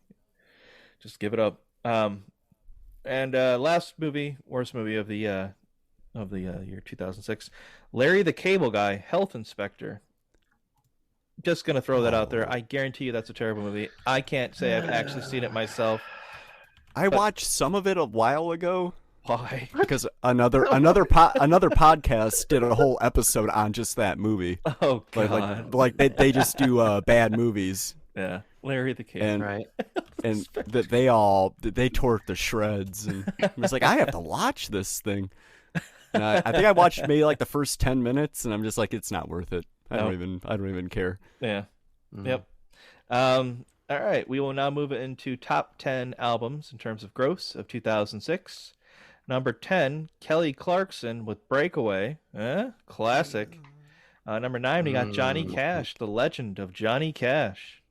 Just give it up. And last movie, worst movie of the year 2006, Larry the Cable Guy, Health Inspector. Just gonna throw that out there. I guarantee you that's a terrible movie. I can't say I've actually seen it myself. I watched some of it a while ago Why? because another podcast did a whole episode on just that movie. Oh Like god. they just do bad movies, Yeah, Larry the Cable. and Right. and that they tore it to shreds, and I was like, I have to watch this thing. And I think I watched maybe like the first 10 minutes, and I'm just like, it's not worth it. I don't even care. Yeah. Mhm. Yep. All right. We will now move into top 10 albums in terms of gross of 2006. Number 10, Kelly Clarkson with Breakaway. Classic. Number 9, we got Johnny Cash, The Legend of Johnny Cash,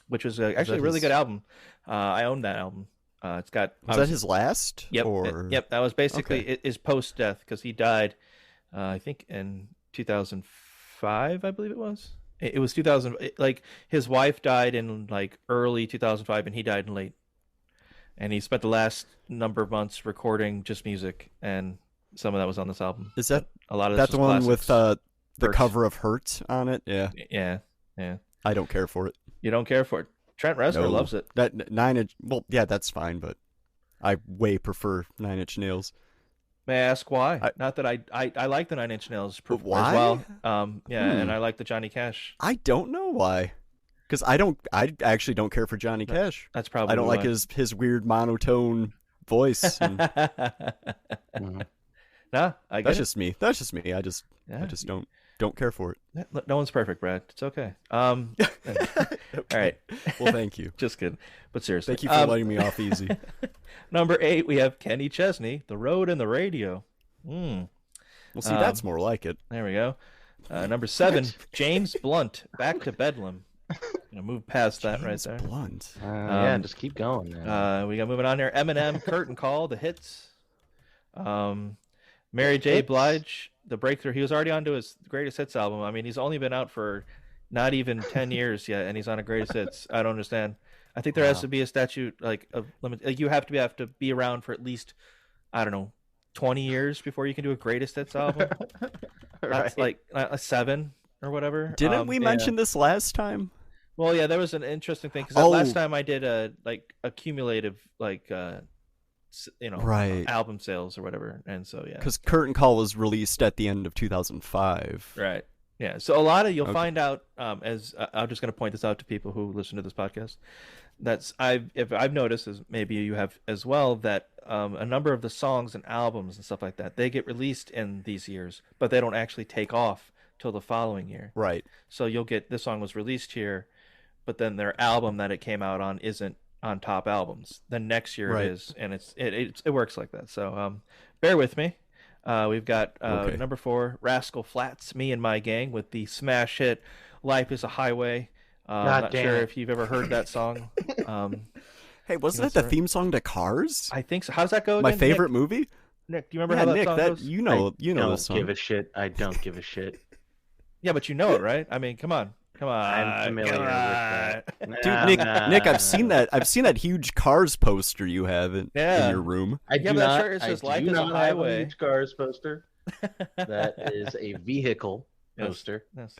which was actually a really good album. I own that album. It's got. Was that his last? Yep. Or... Yep. That was basically Okay. his post death because he died, I think, in 2005, I believe it was. It was 2000. Like his wife died in like early 2005, and he died in late. And he spent the last number of months recording just music, and some of that was on this album. Is that A lot of that's this the was one with classics. the Hurt. cover of Hurt on it? Yeah, Yeah. I don't care for it. You don't care for it. Trent Reznor No. loves it. That 9 Inch. Well, yeah, that's fine, but I way prefer 9 Inch Nails. May I ask why? I- Not that I like the Nine Inch Nails But as why? well. And I like the Johnny Cash. I don't know why. Because I actually don't care for Johnny Cash. That's probably I don't like why. his weird monotone voice. And Mhm. No, I get that's it. just me. That's just me. I just Yeah. don't care for it. No one's perfect, Brad. It's okay. All right. Well, thank you. Just kidding. But seriously. Thank you for letting me off easy. Number 8, we have Kenny Chesney, The Road and the Radio. Well, see, that's more like it. There we go. Number 7, James Blunt, Back to Bedlam. Gonna move past that right there. Blunt. Yeah, just keep going, man. We got moving on here. Eminem, Curtain Call, The Hits. Mary J. Hits. Blige, The Breakthrough. He was already onto his Greatest Hits album. I mean, he's only been out for not even 10 years yet, and he's on a Greatest Hits. I don't understand. I think there has to be a statute of limit. Like you have to be around for at least, I don't know, 20 years before you can do a Greatest Hits album. That's like a 7 or whatever. Didn't we mention this last time? Well, yeah, there was an interesting thing because Oh. last time I did a cumulative Right. album sales or whatever, and so yeah, Because Curtain Call was released at the end of 2005. right, yeah. So a lot of you'll Okay. find out as I'm just going to point this out to people who listen to this podcast. If I've noticed, as maybe you have as well, that a number of the songs and albums and stuff like that, they get released in these years, but they don't actually take off till the following year. Right. So you'll get this song was released here, but then their album that it came out on isn't on top albums. The next year Right. it is, and it works like that. So bear with me. We've got Okay. number 4, Rascal Flatts, Me and My Gang, with the smash hit "Life Is a Highway." God I'm not damn sure it. if you've ever heard that song. Hey, wasn't That's that the right. theme song to Cars? I think so. How does that go? My again? favorite movie? Nick, do you remember Yeah, how that Nick, song that goes? you know Don't this song. give a shit. I don't give a shit. Yeah, but you know it, right? I mean, come on. Come on, I'm familiar come with that. on. Dude, Nick, I've seen that. I've seen that huge Cars poster you have in Yeah. your room. I Yeah, do but that not. shirt, it says I life do is a not have a highway. huge Cars poster. That is a vehicle Yes, poster. yes.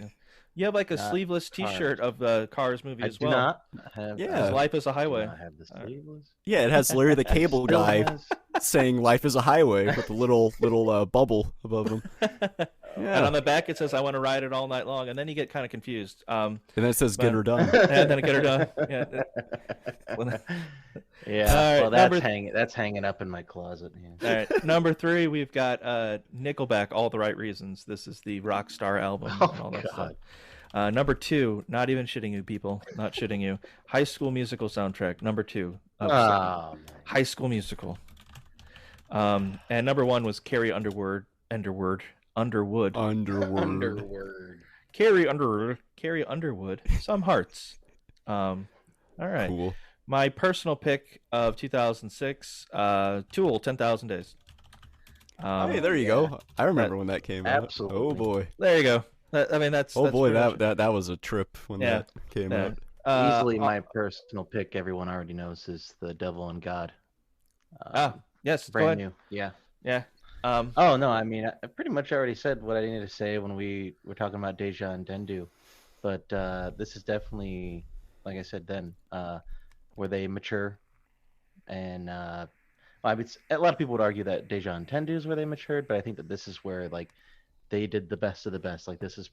You have like a Not sleeveless Cars. T-shirt of the Cars movie I as do well. not have. Yeah. Because life is a do highway. not have the sleeveless. Yeah, it has Larry the Cable Still Guy has- saying "Life is a highway" with a little bubble above him. And Yeah, on the back it says, "I want to ride it all night long," and then you get kind of confused. and then it says but- "Get her done." And then get her done. Yeah. Well, Yeah. All right, well, number- that's hanging up in my closet. Yeah. all right, number 3, we've got Nickelback, "All the Right Reasons." This is the Rockstar album and all Oh, that stuff. God. Number 2, not even shitting you, people, not shitting you. High School Musical soundtrack. Number 2. of Oh, man. High School Musical. And number 1 was Carrie Underwood. Underwood. Carrie Underwood. Some hearts. All right. Cool. My personal pick of 2006, Tool, 10,000 Days. Hey, there you go. I remember when that came out. Absolutely. Oh boy. There you go. I mean, that's. Oh that's boy, pretty much that was a trip when Yeah. that came Yeah. out. it. Easily my personal pick. Everyone already knows is The Devil and God. Yes. Go Brand ahead. new. Yeah. Yeah. Oh no, I mean I pretty much already said what I needed to say when we were talking about Deja and Dendu, but this is definitely, like I said then, where they mature, and well, I mean, a lot of people would argue that Deja and Dendu is where they matured, but I think that this is where like they did the best of the best. Like this is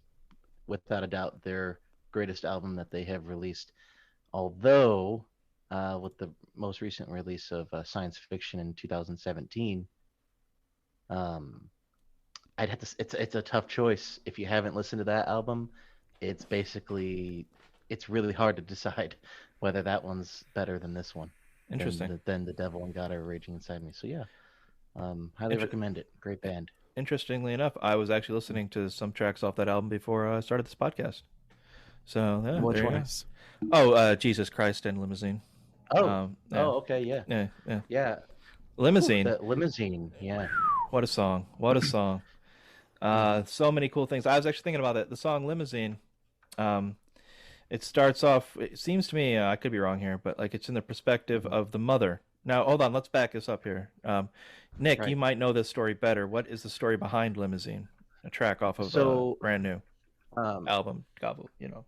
without a doubt their greatest album that they have released, although with the most recent release of Science Fiction in 2017. I'd have to. It's a tough choice. If you haven't listened to that album, it's really hard to decide whether that one's better than this one. Interesting. Than The Devil and God Are Raging Inside Me. So yeah, highly recommend it. Great band. Interestingly enough, I was actually listening to some tracks off that album before I started this podcast. So yeah, Which there you ones? go. Oh, Jesus Christ and Limousine. Oh, Yeah. okay, yeah, Yeah. Limousine. The Limousine, yeah. What a song. What a song. So many cool things. I was actually thinking about it. The song Limousine. It starts off, it seems to me, I could be wrong here, but like it's in the perspective of the mother. Now, hold on, let's back this up here. Nick, Right. you might know this story better. What is the story behind Limousine? A track off of So, brand new Um, album, Gobble, you know.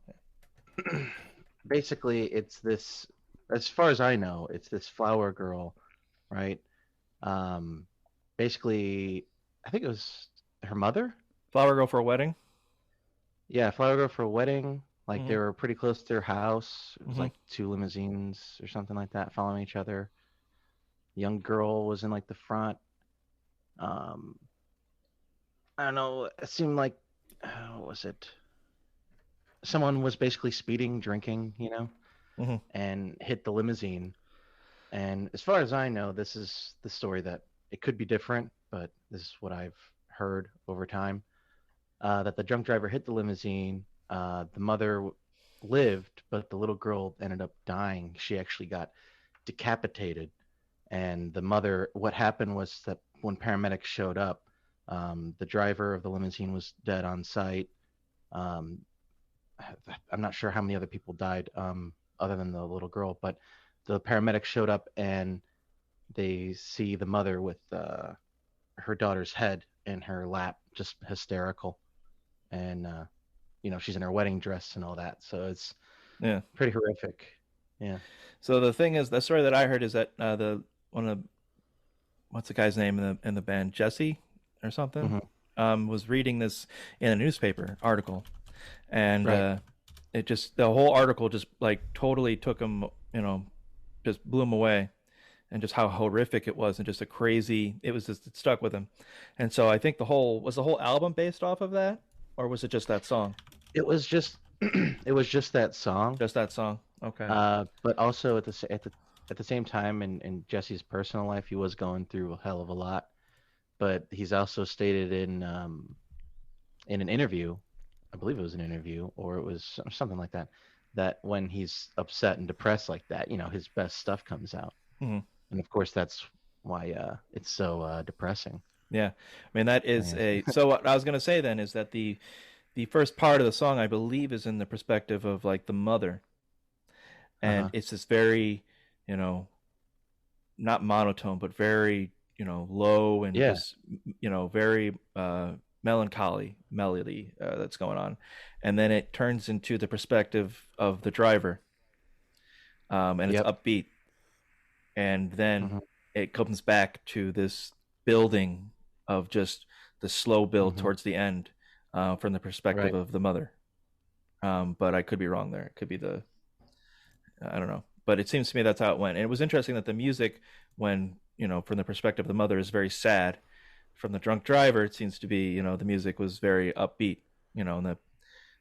basically, it's this. As far as I know, it's this flower girl, right? Basically, I think it was her mother. Flower Girl for a Wedding? Yeah, flower girl for a wedding. Like Mhm. they were pretty close to their house. It was Mhm. like two limousines or something like that following each other. Young girl was in like the front. Um, I don't know. It seemed like what was it? Someone was basically speeding, drinking, Mhm. and hit the limousine. And as far as I know, this is the story that it could be different, but this is what I've heard over time. That the drunk driver hit the limousine. The mother lived, but the little girl ended up dying. She actually got decapitated. And the mother, what happened was that when paramedics showed up, the driver of the limousine was dead on site. I'm not sure how many other people died other than the little girl, but the paramedics showed up and they see the mother with her daughter's head in her lap, just hysterical. And, she's in her wedding dress and all that. So it's Yeah. pretty horrific. Yeah. So the thing is, the story that I heard is that what's the guy's name in the band, Jesse or something, was reading this in a newspaper article, and Right. the whole article just like totally took him, just blew him away, and just how horrific it was, and just it stuck with him, and so I think the whole album based off of that, or was it just that song? It was just that song. Just that song. Okay. But also at the same time, in Jesse's personal life, he was going through a hell of a lot. But he's also stated in an interview, I believe it was an interview, or it was something like that, that when he's upset and depressed like that, his best stuff comes out. Mhm. And of course, that's why it's so depressing. Yeah, I mean that is Yeah. so what I was gonna say then is that the the first part of the song, I believe, is in the perspective of like the mother, and it's this very, you know, not monotone, but very, you know, low and just, you know, very melancholy melody that's going on, and then it turns into the perspective of the driver, and it's upbeat, and then it comes back to this building of just the slow build towards the end, from the perspective of the mother. But I could be wrong there. It could be I don't know. But it seems to me that's how it went. And it was interesting that the music, when, you know, from the perspective of the mother, is very sad. From the drunk driver, it seems to be, you know, the music was very upbeat, you know,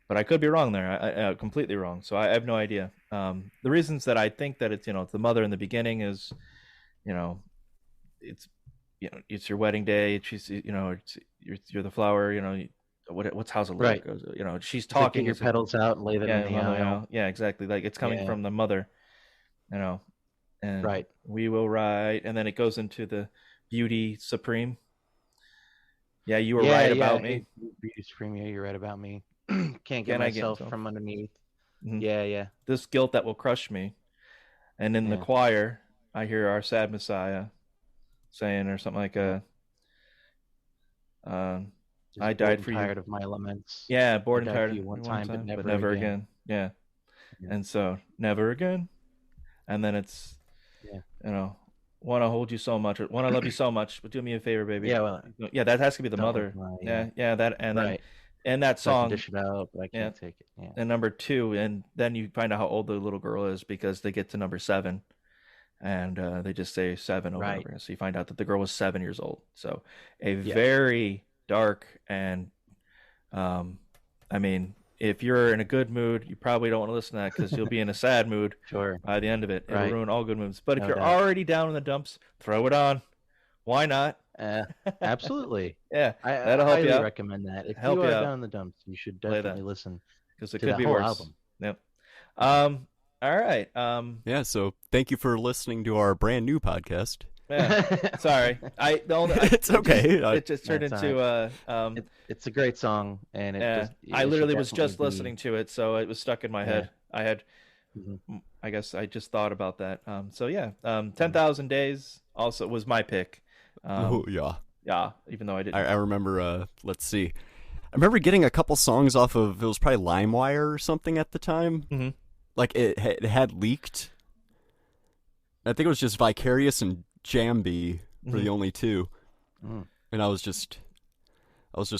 but I could be wrong there. I completely wrong. So I have no idea. The reasons that I think that it's, you know, it's the mother in the beginning is, you know, it's your wedding day. She's, you know, you're the flower, you know, what's how's it look? You know, she's talking. Get your petals out and lay them in the aisle. Yeah, exactly. Like it's coming from the mother, you know, and we will ride, and then it goes into the beauty supreme. Yeah, you were right about me. Beauty supreme. Yeah, you're right about me. Can't get myself from underneath. Yeah. This guilt that will crush me, and in the choir, I hear our sad Messiah saying, or something like I died for you. Tired of my laments. Yeah, bored and tired of you one time, but never again. Yeah. And so never again. And then it's, you know, want to hold you so much, or want to love you so much, but do me a favor, baby. Yeah, that has to be the mother. That, and then and that song. I can dish it out, but I can't take it. Yeah. And number 2, and then you find out how old the little girl is because they get to number 7. And they just say 7 over and over. So you find out that the girl was 7 years old. So a very dark, and I mean, if you're in a good mood, you probably don't want to listen to that because you'll be in a sad mood by the end of it. It'll ruin all good moods. But if you're already down in the dumps, throw it on. Why not? Absolutely. That'll help you out. I recommend that. If you are down in the dumps, you should definitely listen because it could be worse. Album. Yep. All right. Yeah. So thank you for listening to our brand new podcast. Yeah. Sorry. It's okay. It just turned into it's a great song, and I literally was just listening to it, so it was stuck in my head. I had, I guess I just thought about that. 10,000 Days also was my pick. Yeah. Even though I didn't. I remember. Let's see. I remember getting a couple songs off of, it was probably LimeWire or something at the time. Like it had leaked. I think it was just Vicarious and Jambi were the only two, and I was just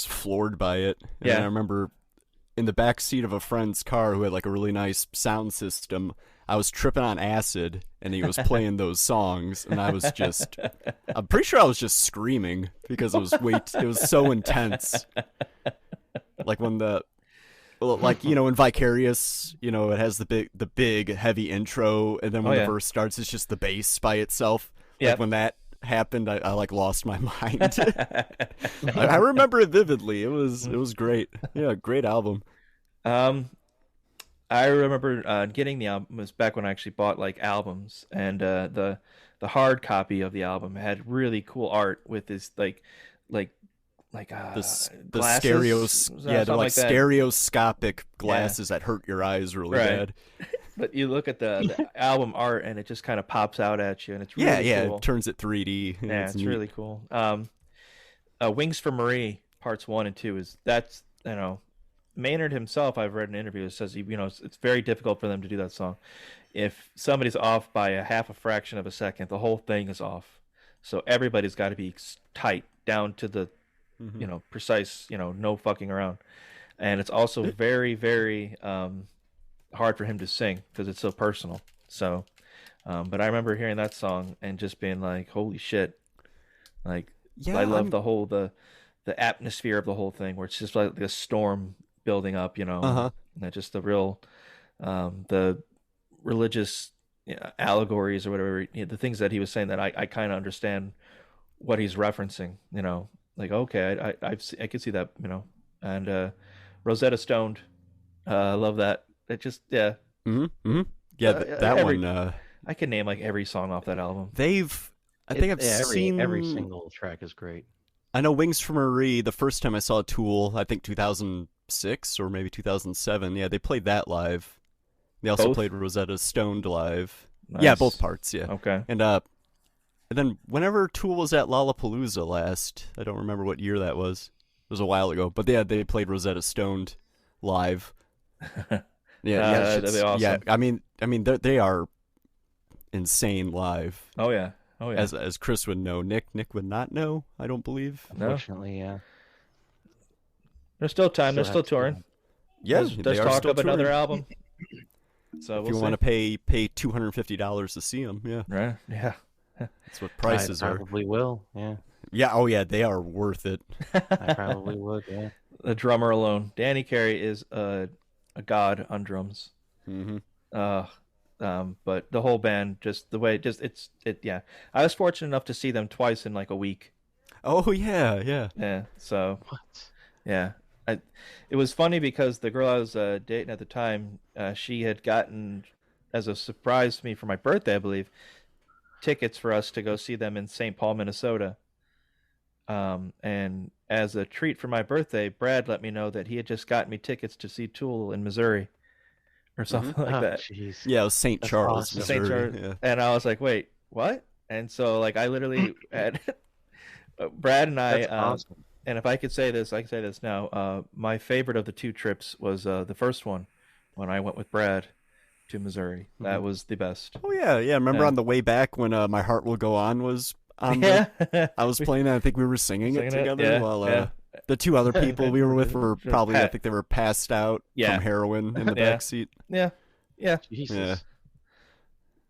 floored by it. And I remember in the back seat of a friend's car who had like a really nice sound system, I was tripping on acid, and he was playing those songs, and I was just, I'm pretty sure I was just screaming because it was so intense. Like when in Vicarious, you know, it has the big heavy intro, and then when the verse starts, it's just the bass by itself. Like when that happened, I like lost my mind. I remember it vividly. It was great. Yeah, great album. I remember getting the album. It was back when I actually bought like albums, and the hard copy of the album had really cool art with this the stereos, they're like stereoscopic glasses that hurt your eyes really bad. But you look at the album art, and it just kind of pops out at you, and it's really cool. It turns it 3D. Yeah, it's really cool. Wings for Marie parts 1 and 2 that's you know, Maynard himself, I've read an interview that says it's very difficult for them to do that song. If somebody's off by a half a fraction of a second, the whole thing is off. So everybody's got to be tight down to the you know, precise, you know, no fucking around. And it's also very, very hard for him to sing because it's so personal. So, but I remember hearing that song and just being like, holy shit. Like, I love the atmosphere of the whole thing, where it's just like a storm building up, you know, and just the real, the religious allegories or whatever, the things that he was saying that I kind of understand what he's referencing, you know. Like, okay, I could see that, you know. And Rosetta Stoned, I love that. It just that one. I can name like every song off that album. I've seen every single track is great. I know Wings for Marie. The first time I saw Tool, I think 2006 2006 or maybe 2007. Yeah, they played that live. They also Both? played Rosetta Stoned live. Nice. Yeah, both parts. Yeah. Okay. And then whenever Tool was at Lollapalooza last, I don't remember what year that was. It was a while ago, but they played Rosetta Stoned live. Yeah, that'd be awesome. Yeah, I mean, they are insane live. Oh yeah. As Chris would know, Nick would not know. I don't believe. No. Unfortunately, yeah. There's still time. They're still have to- touring. Yeah, There's they are talk still of another touring. album. So If we'll you want to pay $250 to see them, yeah, right? Yeah. that's what prices I are. probably will. Yeah, Yeah, oh yeah, they are worth it. I probably would. Yeah. The drummer alone, Danny Carey is a god on drums. Mm-hmm. But the whole band, just the way, yeah. I was fortunate enough to see them twice in like a week. Oh yeah. Yeah. So What? yeah, it was funny because the girl I was dating at the time, she had gotten, as a surprise to me for my birthday, I believe, tickets for us to go see them in St. Paul, Minnesota. And as a treat for my birthday, Brad let me know that he had just gotten me tickets to see Tool in Missouri, or something like Oh, that. jeez. Yeah, it was St. That's Charles, awesome. Missouri. St. Charles. Yeah. And I was like, wait, what? And so like I literally had Brad and I, That's awesome. and if I could say this, I can say this now. My favorite of the two trips was the first one, when I went with Brad to Missouri. That was the best. Oh yeah. Remember Yeah. on the way back when "My Heart Will Go On" was on? Yeah, I was playing it. I think we were singing it Singing it, together yeah, while yeah. the two other people we were with were probably, I think they were passed out Yeah. from heroin in the Yeah. back seat. yeah. Jesus. Yeah.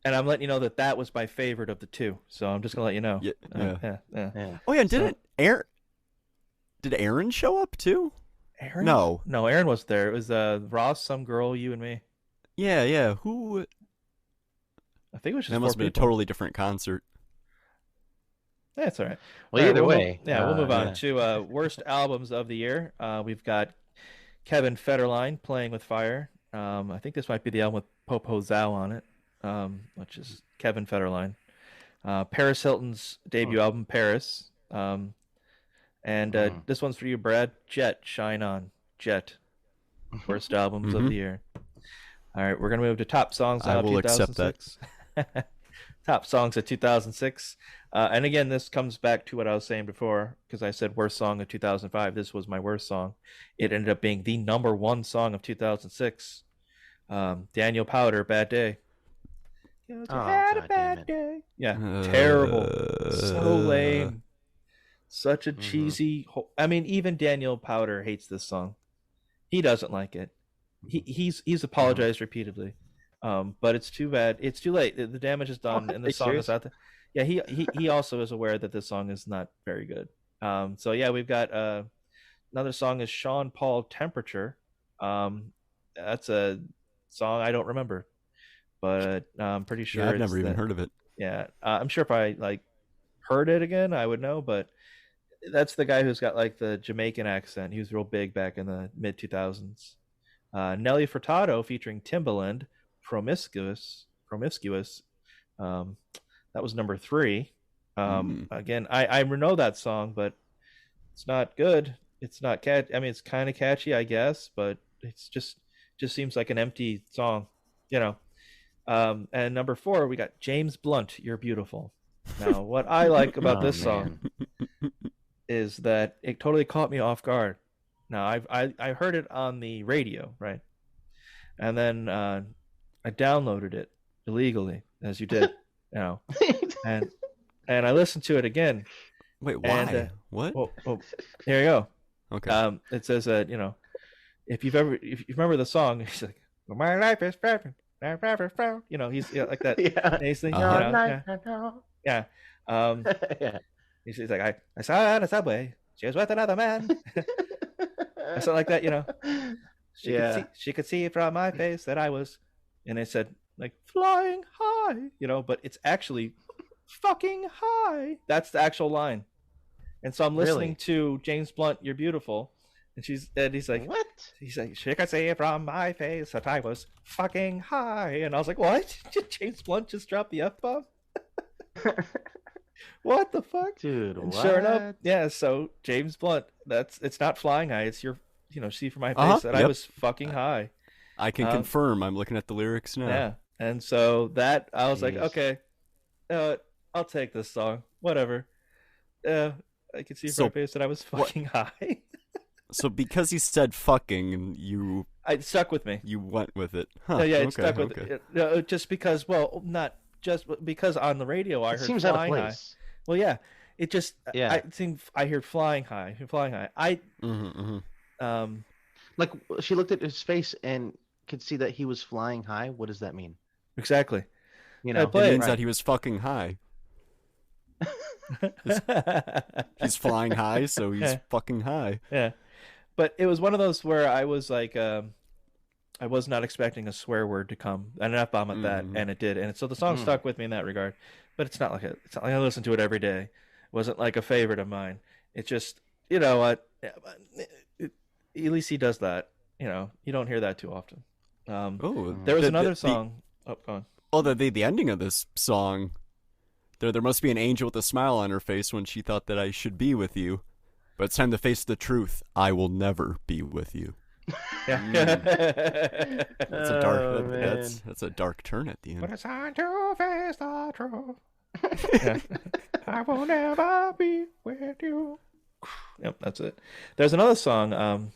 And I'm letting you know that was my favorite of the two. So I'm just gonna let you know. Yeah. Yeah. Yeah. Oh yeah, and did Aaron show up too? Aaron? No. No, Aaron was there. It was Ross, some girl, you and me. Yeah. Who? I think it was just That must have been a people. totally different concert. Yeah, it's all right. Well, All right, either we'll way. we'll move on yeah. to worst albums of the year. We've got Kevin Federline, Playing with Fire. I think this might be the album with Popo Zhao on it, which is Kevin Federline. Paris Hilton's debut album, Paris. And this one's for you, Brad. Jet, Shine On. Jet. Worst albums of the year. All right, we're going to move to top songs I now of will accept that. 2006. Top songs of 2006. And again, this comes back to what I was saying before, because I said worst song of 2005. This was my worst song. It ended up being the #1 song of 2006. Daniel Powder, Bad Day. You Oh, had a God damn bad it. day. Yeah, terrible. So lame. Such a Mhm. cheesy. I mean, even Daniel Powder hates this song. He doesn't like it. He's apologized repeatedly. But it's too bad. It's too late. The damage is done, What? and Are the you song serious? is out there. Yeah, he also is aware that this song is not very good. So yeah, we've got another song is Sean Paul Temperature. That's a song I don't remember, but I'm pretty sure Yeah, I've it's never even the- heard of it. Yeah, I'm sure if I like heard it again, I would know. But that's the guy who's got like the Jamaican accent. He was real big back in the mid 2000s. Nelly Furtado featuring Timbaland, Promiscuous. That was number 3. Again, I know that song, but it's not good. It's not I mean, it's kind of catchy, I guess, but it's just seems like an empty song, you know. And number 4, we got James Blunt, You're Beautiful. Now, what I like about Oh, this song is that it totally caught me off guard. Now, I heard it on the radio, right? And then I downloaded it illegally, as you did, you know. And I listened to it again. Wait, why? And, What? Well, there you go. Okay. It says that, you know, if you remember the song, he's like, well, my life is perfect. You know, he's like that. Yeah. Nasally, you Uh-huh. know, yeah. Yeah. He's like, I saw her on the subway. She was with another man. Or something like that, you know. She could see from my face that I was, and it said like flying high, you know, but it's actually fucking high. That's the actual line. And so I'm listening Really? to James Blunt, You're Beautiful, and he's like, What? he's like, she could see from my face that I was fucking high, and I was like, what? Did James Blunt just drop the F bomb? What the fuck? Dude, And what? sure enough, yeah. So James Blunt, it's not flying high. It's you're see from my Uh-huh, face that I yep. was fucking high. I can confirm. I'm looking at the lyrics now. Yeah. And so that I was like, Jeez. okay, I'll take this song. Whatever. I could see from So, my face that I was fucking high. So because he said fucking, It stuck with me. you went with it. Huh, Yeah, it okay, stuck with okay. it. Just because, well, not just because on the radio I It heard seems out of flying high. place. Well, yeah, it just Yeah. I think I heard flying high, flying high. Like she looked at his face and could see that he was flying high. What does that mean? Exactly. You I know, play It it. means right. that he was fucking high. He's flying high, so he's fucking high. Yeah, but it was one of those where I was like, I was not expecting a swear word to come, an F bomb at that, and it did, and so the song stuck with me in that regard. But it's not like I listen to it every day. It wasn't like a favorite of mine. It's just, you know what, at least he does that. You don't hear that too often. Oh, There was another song. Oh, go on. Well, the ending of this song, there must be an angel with a smile on her face when she thought that I should be with you, but it's time to face the truth. I will never be with you. Yeah. That's a dark. Oh, man. That's a dark turn at the end. It's time to face the truth. Yeah. I will never be with you. Yep, that's it. There's another song.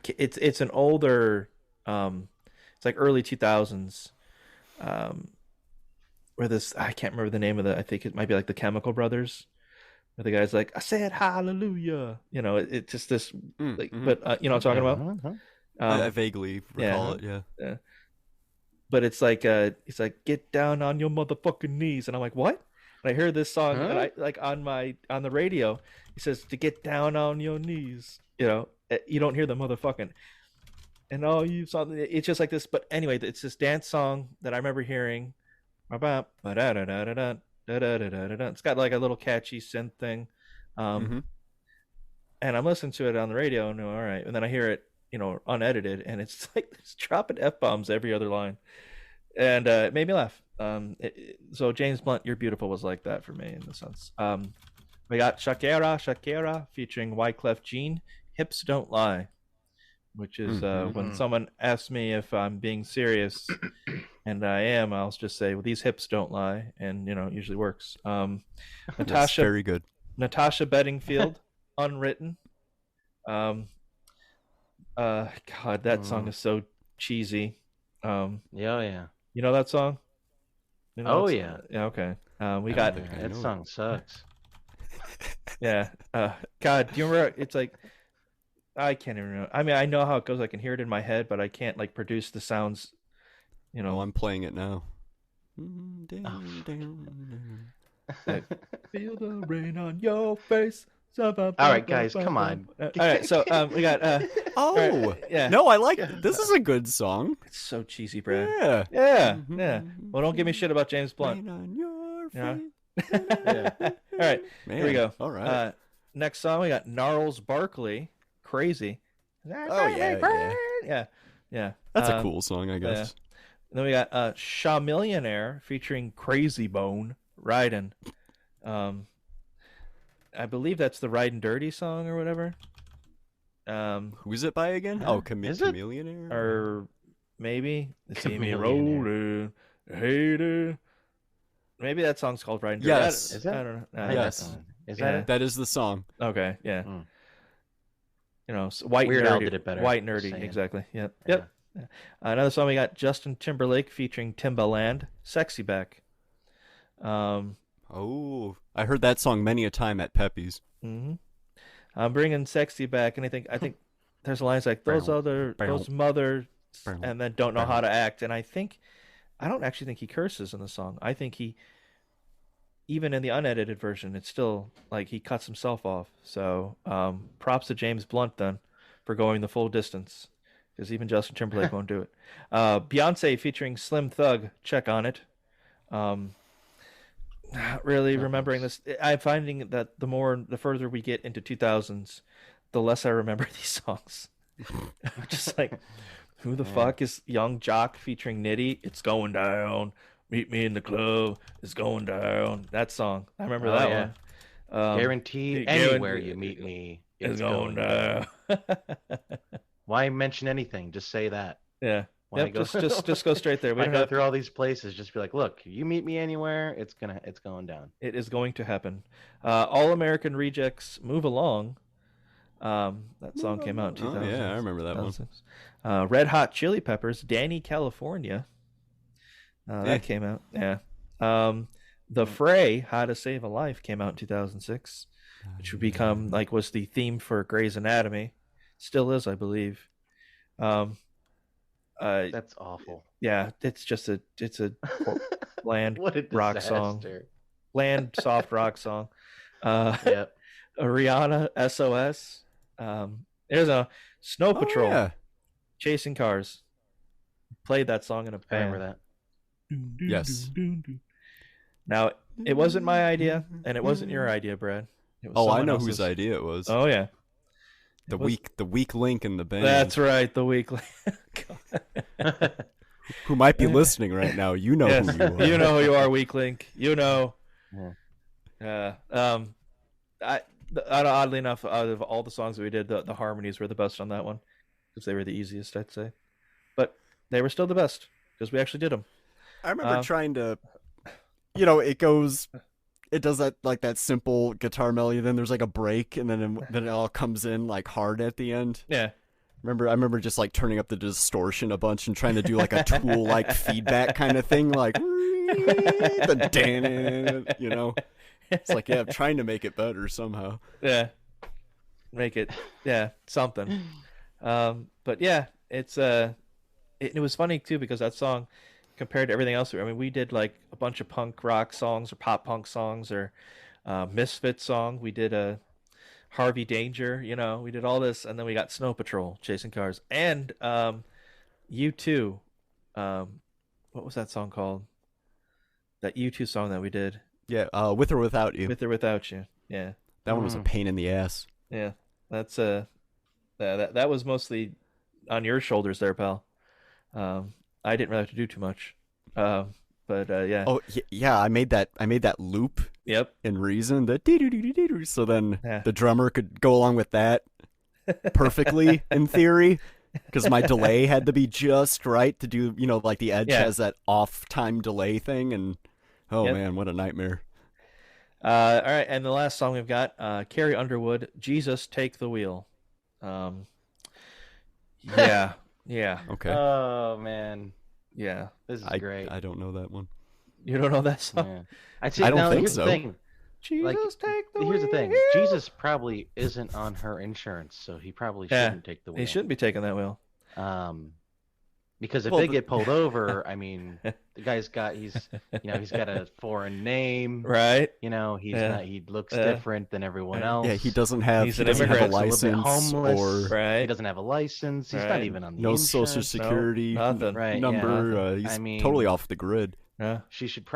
It's an older. It's like early 2000s. Where this, I can't remember the name of I think it might be like the Chemical Brothers. Where the guy's like, I said hallelujah. It's just this, but you know what I'm talking about? I vaguely recall it. Yeah. But it's like get down on your motherfucking knees, and I'm like, what? And I hear this song, and I like on the radio, he says to get down on your knees. You don't hear the motherfucking, and it's just like this. But anyway, it's this dance song that I remember hearing. It's got like a little catchy synth thing, and I'm listening to it on the radio, and all right, and then I hear it, unedited, and it's like it's dropping F-bombs every other line, and it made me laugh. So James Blunt, You're Beautiful was like that for me in the sense. We got Shakira featuring Wyclef Jean, Hips Don't Lie, which is when someone asks me if I'm being serious, and I am, I'll just say, well, these hips don't lie, and it usually works. That's very good. Natasha Bedingfield, Unwritten. God, that song is so cheesy. Yeah. You know that song? Oh, yeah. Yeah, okay. We got That song sucks. yeah. God, do you remember? It's like I can't even remember. I mean, I know how it goes. I can hear it in my head, but I can't like produce the sounds. Oh, I'm playing it now. Feel the rain on your face. All right, guys, come on. All right, so we got. Oh, yeah. No, I like it. This is a good song. It's so cheesy, Brad. Yeah. Yeah. Well, don't give me shit about James Blunt. Rain on your Yeah. face. All right, Man, here we go. All right. Next song, we got Gnarls Barkley, Crazy. Oh, yeah. Yeah. That's a cool song, I guess. And then we got Shaw Millionaire featuring Crazy Bone, Ridin'. I believe that's the Ridin' Dirty song or whatever. Who's it by again? Oh, Is it? Chameleonaire? Or maybe see me Chameleonaire. rolling, hater. Maybe that song's called Ridin' Dirty. Yes. Is that? I don't know. I like Yes. that song. Is Yeah. that it? That is the song. Okay, yeah. Mm. White Weird nerdy. Al did it better, White just nerdy, saying. exactly. Yep. Yeah. Yep. Yeah. Another song we got Justin Timberlake featuring Timbaland, Sexy Back. Oh, I heard that song many a time at Pepe's. I'm bringing Sexy Back, and I think there's lines like those mothers, and then don't know how to act. And I don't actually think he curses in the song. I think he, even in the unedited version, it's still like he cuts himself off. So props to James Blunt then for going the full distance, because even Justin Timberlake won't do it. Beyonce featuring Slim Thug, Check on It. Not really remembering this. I'm finding that the further we get into 2000s, the less I remember these songs. I'm just like, who the fuck is Young Jock featuring Nitty? It's going down. Meet me in the club. It's going down. That song. I remember that one. Guaranteed Guaranteed- anywhere you meet me. It's going down. down. Why mention anything? Just say that. Yeah. Why Yep, just go straight there. We Why don't go have through all these places? Just be like, look, you meet me anywhere, it's going down. It is going to happen. All American Rejects, Move Along. That song came out in 2000. Oh, yeah, I remember that one. Red Hot Chili Peppers, Danny California. That came out. Yeah. The Fray, How to Save a Life, came out in 2006, which would become was the theme for Grey's Anatomy. Still is, I believe. That's awful. Yeah, it's a bland What a rock song. disaster. Bland soft rock song. Yep. Rihanna, SOS. There's a Snow Patrol, yeah. Chasing Cars. Played that song in a I band. remember that. Yes. Now, it wasn't my idea, and it wasn't your idea, Brad. It was Oh, I someone know else's. whose idea it was. Oh yeah, the weak link in the band. that's right. The weekly. Who might be listening right now? You know Yes, who you are. you know who you are, weak link. You know. Yeah. Oddly enough, out of all the songs that we did, the harmonies were the best on that one because they were the easiest, I'd say. But they were still the best because we actually did them. I remember trying to, it does that that simple guitar melody, then there's a break, and then it all comes in hard at the end. Yeah. I remember just turning up the distortion a bunch and trying to do a Tool feedback kind of thing, the dan, It's I'm trying to make it better somehow. Yeah. Make it, something. But yeah, it was funny too because that song, compared to everything else, I mean, we did a bunch of punk rock songs or pop punk songs or Misfits song. We did a Harvey Danger, we did all this, and then we got Snow Patrol, Chasing Cars, and U2. What was that song called? That U2 song that we did. Yeah, With or Without You. With or Without You. Yeah. That one was a pain in the ass. Yeah. That's that was mostly on your shoulders there, pal. I didn't really have to do too much. But yeah. Oh yeah, I made that loop. Yep. In Reason, the so then Yeah. the drummer could go along with that perfectly in theory, because my delay had to be just right to do, the Edge has that off time delay thing, and Yep. man, what a nightmare. All right, and the last song we've got, Carrie Underwood, Jesus Take the Wheel. Yeah. Okay. Oh man, Yeah. this is great. I don't know that one. You don't know that song? Yeah. I don't think here's so. The thing. Jesus take the wheel. Here's the thing. Jesus probably isn't on her insurance, so he probably shouldn't take the wheel. He shouldn't be taking that wheel. Because if they get pulled over, I mean, the guy's got he's got a foreign name, Right? he's not. He looks different than everyone else. Yeah, he doesn't have He's he an doesn't have a immigrant. He's a little bit license homeless. or He Right? doesn't have a license. He's not Right. even on the no insurance. social security, nothing. Right, number. He's I mean- totally off the grid. Yeah. She should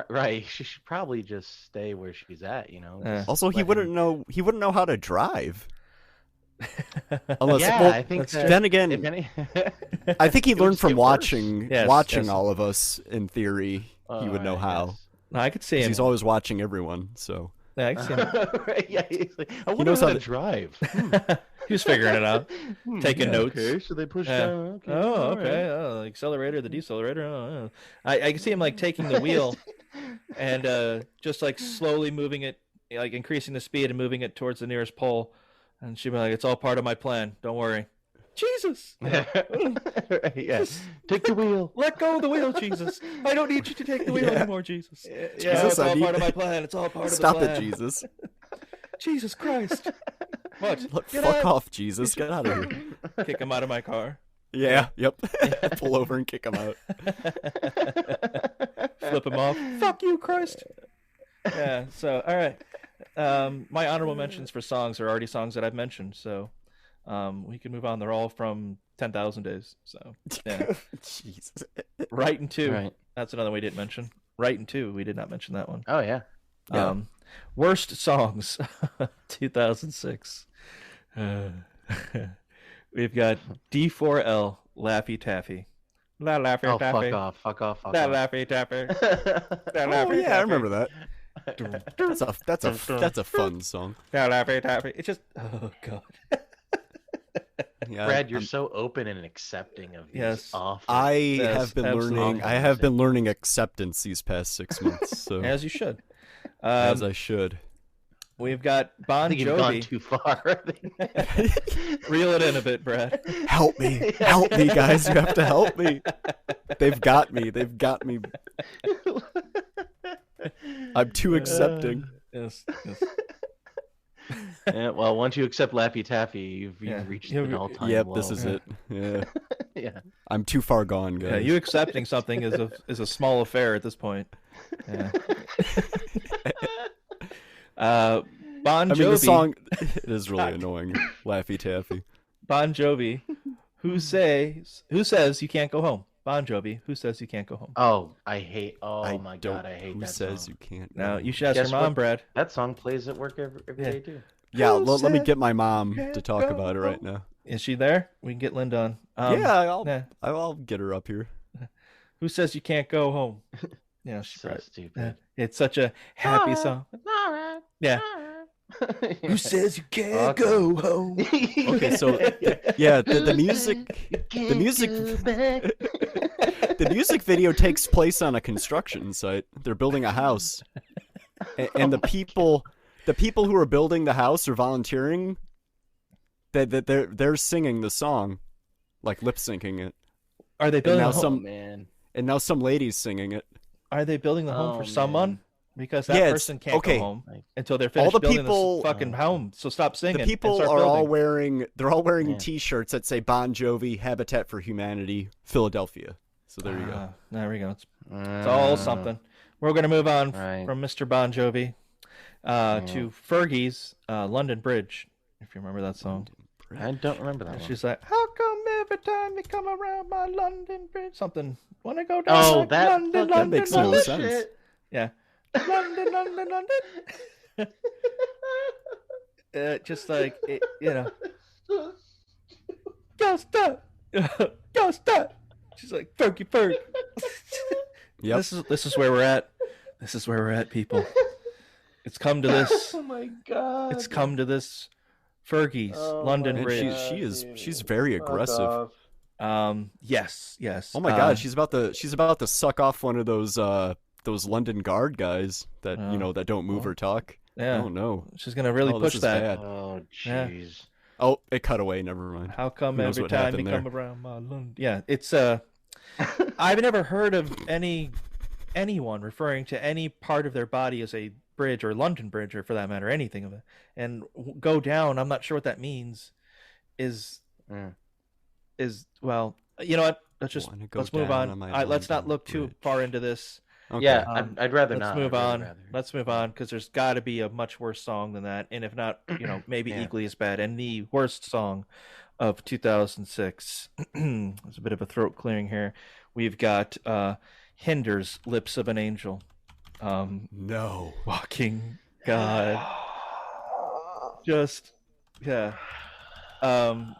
She should probably just stay where she's at. Yeah. Just Also, he let wouldn't him- know. He wouldn't know how to drive. Unless, Yeah, well, I think that's that, true. then again, if any, I think he it would learned just from get worse. watching Yes. all of us. In theory, he would know how. No, I could see 'Cause him. he's always watching everyone. So Yeah, I could see him. Right, yeah, he's like, I wonder knows how how to to- drive. He was figuring it out. Taking notes. Okay, so they push Yeah. down. Okay, Oh, all okay. Oh, the accelerator, the decelerator. Oh. I can see him taking the wheel and just slowly moving it, increasing the speed and moving it towards the nearest pole. And she'd be like, "It's all part of my plan. Don't worry." Jesus, right, yeah. Take the wheel. let go of the wheel, Jesus. I don't need you to take the wheel Yeah. anymore, Jesus. Yeah, Jesus, it's all I part need- of my plan. It's all part stop of the it, plan. Jesus! Jesus Christ. What? Look, Get fuck out. off, Jesus! Get out of here! Kick him out of my car. Yeah, yep. Pull over and kick him out. Flip him off. Fuck you, Christ. Yeah. So, all right. My honorable mentions for songs are already songs that I've mentioned, so we can move on. They're all from 10,000 Days. So, yeah. Jesus. Right and Two. Right. That's another we didn't mention. Right and Two. We did not mention that one. Oh yeah. Yeah. Worst songs, 2006. We've got D4L, Laffy Taffy. La Laffy Oh Taffy. fuck off. Fuck off. Fuck La off. Laffy Taffy. La Oh Laffy yeah, I Taffy. remember that. That's a fun song. It's just, oh god. Yeah, Brad, you're so open and accepting of these Yes. awful. I Yes, have been absolutely. learning. I have been learning acceptance these past 6 months. So As you should. as I should. We've got I Bon think you've gone Jovi. too far. Reel it in a bit, Brad. Help me, guys! You have to help me. They've got me. I'm too accepting. Yes. Yeah, well, once you accept Laffy Taffy, you've Yeah. reached You've- an all-time Yep, low. this is it. Yeah, Yeah. I'm too far gone, guys. Yeah, you accepting something is a small affair at this point. Yeah. Bon I Jovi. mean, the song it is really annoying. Laffy Taffy. Bon Jovi. Who says you can't go home? Bon Jovi. Who says you can't go home? Oh, I hate. Oh I my don't- god, I hate Who that says song. you can't? Now go? you should ask Guess your mom, what? Brad. That song plays at work every Yeah. day too. Yeah, Who let me said get my mom can't to talk go about it right now. Is she there? We can get Linda on. Yeah, yeah. I'll get her up here. Who says you can't go home? Yeah, she's So right. stupid. It's such a happy Alright. song. Alright. Yeah. Alright. Who says you can't Okay. go home? Okay, so yeah, the music, the music- the music video takes place on a construction site. They're building a house, and the people who are building the house are volunteering. They're singing the song, like lip syncing it, Are they building now the home? some- man. and now some lady's singing it. Are they building the home Oh, for someone? man. Because that Yeah, it's- person can't okay. go home Like, until they're All finished the building people- this fucking home. So stop singing. The and people start are all building. wearing Yeah. T-shirts that say Bon Jovi, Habitat for Humanity, Philadelphia. So there you go. Ah, there we go. It's all something. We're going to move on Right. from Mr. Bon Jovi to Fergie's London Bridge, if you remember that song. I don't remember that And one. she's like, how come every time you come around my London Bridge? Something. Want to go down Oh, like that London, fucking London, makes no London. sense. bullshit. Yeah. London, London, London. Just like, go stop. Go stop. She's like, Fergie, Ferg. Yep. This is where we're at. This is where we're at, people. It's come to this. Oh my god. It's come to this. Fergie's Oh London my Bridge. And she's very aggressive. Yes. Oh my god, she's about to suck off one of those London Guard guys that that don't move or talk. Yeah. Oh no. She's gonna really Oh, push this is that. bad. Oh Yeah. jeez. Oh, it cut away. Never mind. How come Who knows every what time you happened there? come around my London? Yeah, it's I've never heard of anyone referring to any part of their body as a bridge or London Bridge or for that matter anything of it. And go down. I'm not sure what that means. Is well, you know what? Let's move on. Let's not look too far into this. Okay. Yeah, I'd rather Let's not. move I'd on. rather. Let's move on because there's got to be a much worse song than that, and if not, maybe Yeah. equally as bad. And the worst song of 2006. There's a bit of a throat clearing here. We've got Hinder's "Lips of an Angel." No. Walking God, just yeah.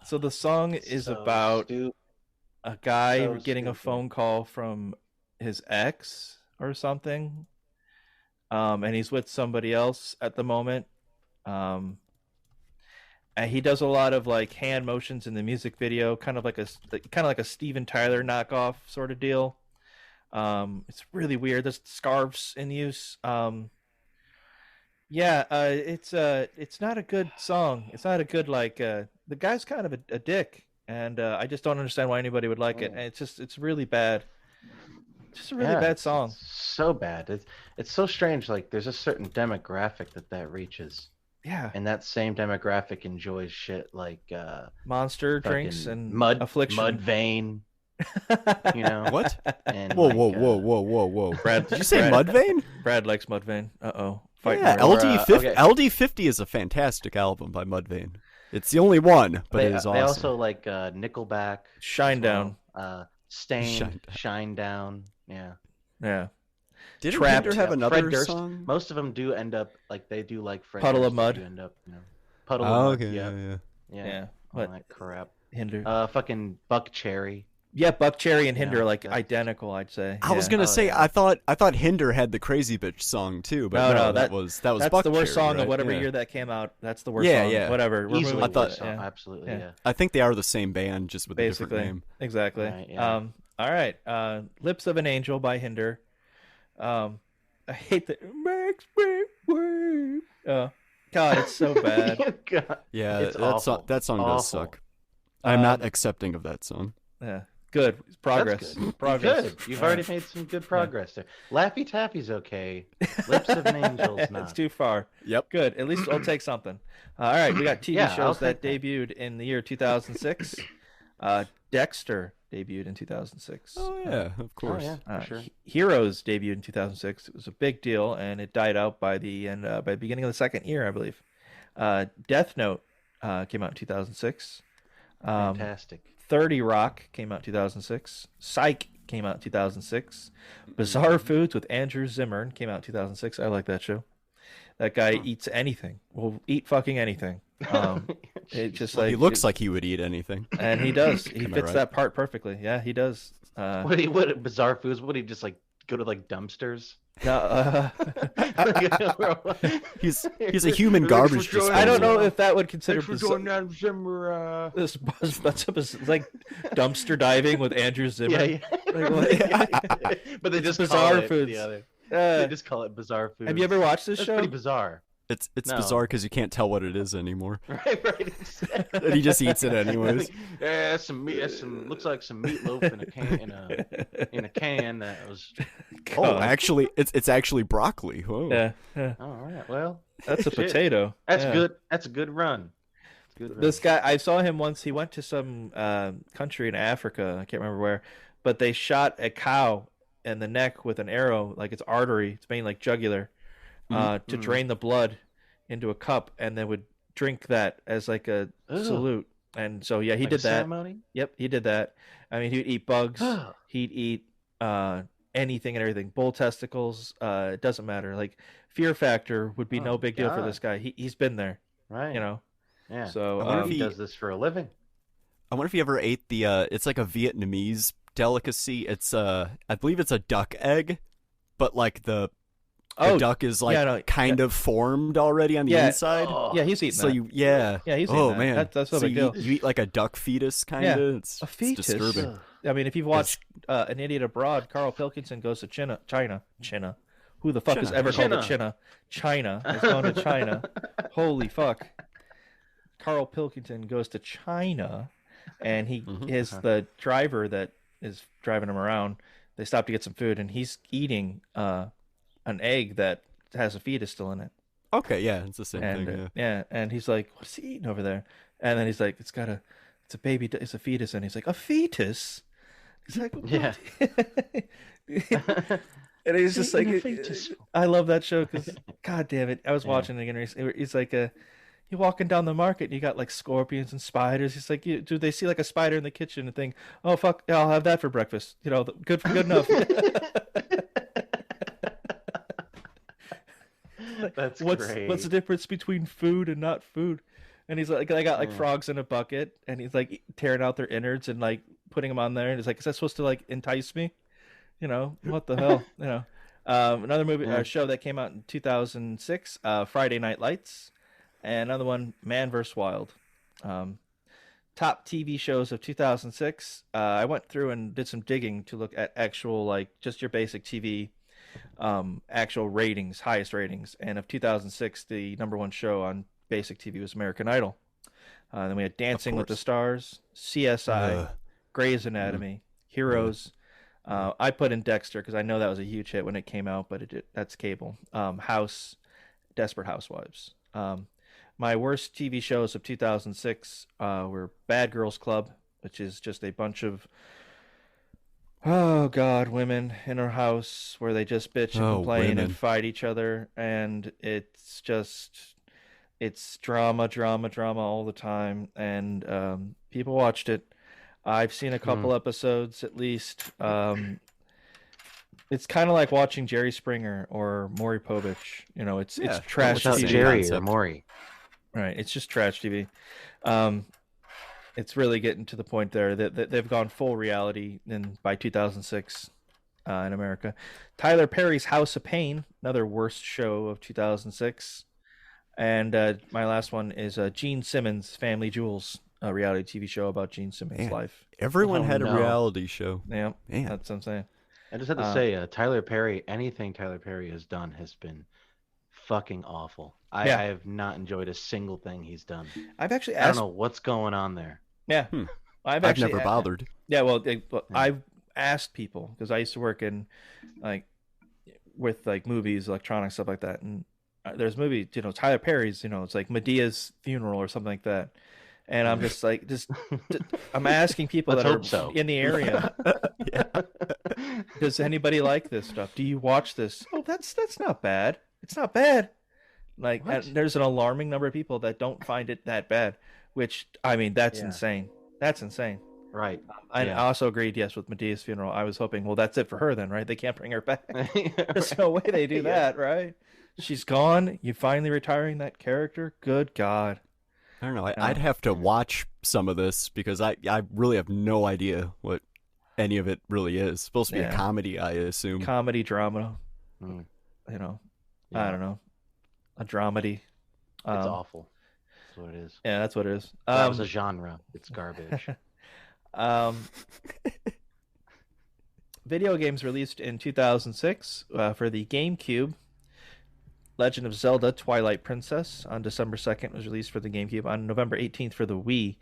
So the song is So about stupid. a guy So getting a stupid. phone call from his ex or something, and he's with somebody else at the moment, and he does a lot of like hand motions in the music video, kind of like a Steven Tyler knockoff sort of deal. It's really weird. There's scarves in use. It's not a good song. It's not a good the guy's kind of a dick, and I just don't understand why anybody would like it. And it's really bad. Just a really Yeah, bad song. It's so bad. It's so strange. Like there's a certain demographic that reaches, Yeah, and that same demographic enjoys shit like monster drinks fucking and mud affliction. Mudvayne. You know What? And Whoa, like, whoa. Brad, Did you say Mudvayne? Brad likes Mudvayne. Uh-oh. Yeah, word. LD50. okay. LD50 is a fantastic album by Mudvayne. It's the only one, but it is awesome. They also like Nickelback. Shine as Down. well. Stained, Shine Shine Down. Yeah. Yeah. Didn't Trapped. Hinder have Yeah, another Fred Durst. song? Most of them do end up like they do like Fred Puddle of Durst, Mud. do end up, Puddle Oh, of Mud. okay, Yeah. yeah. Yeah. Yeah. All What that crap. Hinder? Fucking Buck Cherry. Yeah, Buck Cherry and Hinder Yeah, are like that's- identical, I'd say. I was Yeah. gonna Oh, say yeah. I thought Hinder had the Crazy Bitch song too, but No, that was that's Buck the worst Cherry, song right? of whatever Yeah. year that came out. That's the worst Yeah, song. yeah. Whatever. We're Easily moving worst to song. yeah. Absolutely, Yeah. yeah. I think they are the same band, just with a Basically. different name. Exactly. Right, yeah. All right. Lips of an Angel by Hinder. I hate the makes me weep. Oh, God, it's so bad. God. Yeah, It's awful. that song Awful. does suck. I'm not Um, accepting of that song. Yeah. Good. Progress. That's good. Progress. Good. You've All already right. made some good progress there. Laffy Taffy's okay. Lips of an Angel's It's not. too far. Yep. Good. At least I'll take something. All right. We got TV Yeah, I'll shows that take that. debuted in the year 2006. Dexter debuted in 2006. Oh yeah, of course. Oh, yeah, for sure. Heroes debuted in 2006. It was a big deal, and it died out by the end, by the beginning of the second year, I believe. Death Note came out in 2006. Fantastic. 30 Rock came out in 2006. Psych came out in 2006. Bizarre Foods with Andrew Zimmern came out in 2006. I like that show. That guy eats anything. Will eat fucking anything. It just Well, like he looks like he would eat anything. and he does. He Am I fits right? that part perfectly. Yeah, he does. What bizarre foods? Would he just like go to like dumpsters? No, He's a human garbage disposal. I don't know if that would consider Thanks for doing that, Zimmer. this like dumpster diving with Andrew Zimmer. Yeah, Like, what? yeah. But they just Bizarre call it Foods. the other. Uh, They just call it bizarre foods. have you ever watched this That's show? pretty bizarre. It's No. bizarre because you can't tell what it is anymore. Right, exactly. And he just eats it anyways. Yeah, that's some meat. That's some looks like some meatloaf in a can. In a can that was. Oh, God. actually, it's actually broccoli. Whoa. Yeah. All right. Well, That's a shit. potato. That's Yeah. good. That's a good run. Good run. This guy, I saw him once. He went to some country in Africa. I can't remember where, but they shot a cow in the neck with an arrow, like its artery. It's mainly like jugular, to drain the blood into a cup, and then would drink that as like a Ugh. salute. And so, yeah, he Like did a that. ceremony? Yep, he did that. I mean, he'd eat bugs. He'd eat anything and everything. Bull testicles. It doesn't matter. Like Fear Factor would be Oh, no big deal for God. this guy. He's been there. Right. You know. Yeah. So I wonder if he he- does this for a living. I wonder if you ever ate the. It's like a Vietnamese delicacy. It's I believe it's a duck egg, but like the duck is like yeah, no, kind of formed already on the Yeah. inside. Oh. yeah, he's eating So that. you yeah. Yeah, he's eating Oh that. man, That's no so big you, deal. you eat like a duck fetus kind of. Yeah, It's, a it's fetus. disturbing. Ugh. I mean, if you've watched An Idiot Abroad, Carl Pilkington goes to China. Who the fuck has China. ever called it China. China? China is going to China. Holy fuck. Carl Pilkington goes to China, and he is the driver that is driving him around. They stop to get some food, and he's eating an egg that has a fetus still in it. Okay, yeah, it's the same And thing. Yeah. and he's like, "What's he eating over there?" And then he's like, it's a baby, it's a fetus." And he's like, "A fetus?" He's like, "What?" Yeah. And he's just like, Eating a fetus. I love that show because, God damn it, I was watching it again recently. He's like, you're walking down the market and you got like scorpions and spiders. He's like, do they see like a spider in the kitchen and think, "Oh fuck, yeah, I'll have that for breakfast." You know, good enough. That's what's great. the difference between food and not food? And he's like, I got like frogs in a bucket, and he's like tearing out their innards and like putting them on there, and he's like, "Is that supposed to like entice me?" You know, what the hell? You know, another movie show that came out in 2006, Friday Night Lights, and another one, Man vs. Wild. Top TV shows of 2006. I went through and did some digging to look at actual like just your basic TV. Actual ratings, highest ratings, and of 2006, the number one show on basic TV was American Idol. Then we had Dancing with the Stars, CSI, Grey's Anatomy, Heroes. I put in Dexter because I know that was a huge hit when it came out, but that's cable. House, Desperate Housewives. My worst TV shows of 2006 were Bad Girls Club, which is just a bunch of women in her house where they just bitch and complain women. and fight each other, and it's drama all the time, and people watched it. I've seen a couple episodes at least. It's kind of like watching Jerry Springer or Maury Povich. You know, it's trash Without same TV. Jerry or concept. Maury. Right, it's just trash TV. it's really getting to the point there that they've gone full reality by 2006 in America. Tyler Perry's House of Pain, another worst show of 2006. And my last one is Gene Simmons' Family Jewels, a reality TV show about Gene Simmons' life. Everyone had a reality show. Yeah, that's what I'm saying. I just have to say, Tyler Perry, anything Tyler Perry has done has been fucking awful. I have not enjoyed a single thing he's done. I've actually I don't know what's going on there. Yeah. I've never bothered. Yeah, well, I've asked people, because I used to work in, with, movies, electronics, stuff like that, and there's movies, Tyler Perry's, it's like Medea's Funeral or something like that. And I'm just like, I'm asking people that are in the area, does anybody like this stuff? Do you watch this? Oh, that's not bad. It's not bad. There's an alarming number of people that don't find it that bad, which, I mean, that's insane. That's insane. Right. I also agreed, yes, with Medea's Funeral. I was hoping, well, that's it for her then, right? They can't bring her back. There's no way they do that, right? She's gone. You finally retiring that character? Good God. I don't know. I'd have to watch some of this because I really have no idea what any of it really is. It's supposed to be a comedy, I assume. Comedy, drama. I don't know. A dramedy. It's awful. That's what it is. Yeah, that's what it is. That was a genre. It's garbage. Video games released in 2006 for the GameCube. Legend of Zelda Twilight Princess on December 2nd was released for the GameCube. On November 18th for the Wii.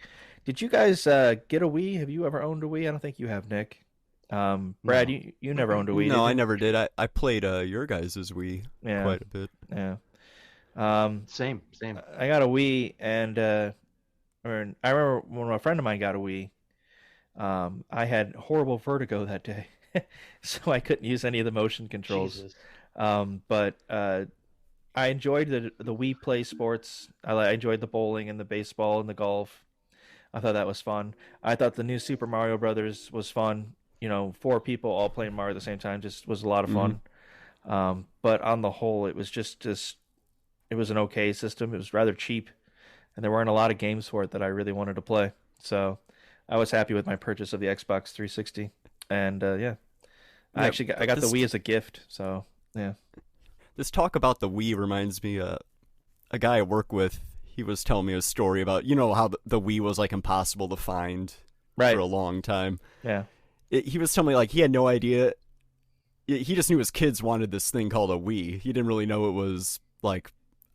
Did you guys get a Wii? Have you ever owned a Wii? I don't think you have, Nick. Brad, no. you never owned a Wii, No, I never did. I played your guys' Wii quite a bit. Yeah. Same. I got a Wii, and I remember when a friend of mine got a Wii, I had horrible vertigo that day, so I couldn't use any of the motion controls. Jesus. But I enjoyed the Wii Play Sports. I enjoyed the bowling and the baseball and the golf. I thought that was fun. I thought the new Super Mario Brothers was fun. 4 people all playing Mario at the same time just was a lot of fun. But on the whole, it was it was an okay system. It was rather cheap, and there weren't a lot of games for it that I really wanted to play. So I was happy with my purchase of the Xbox 360. And I got the Wii as a gift. So yeah. This talk about the Wii reminds me a guy I work with. He was telling me a story about how the Wii was impossible to find for a long time. Yeah. He was telling me he had no idea. He just knew his kids wanted this thing called a Wii. He didn't really know it was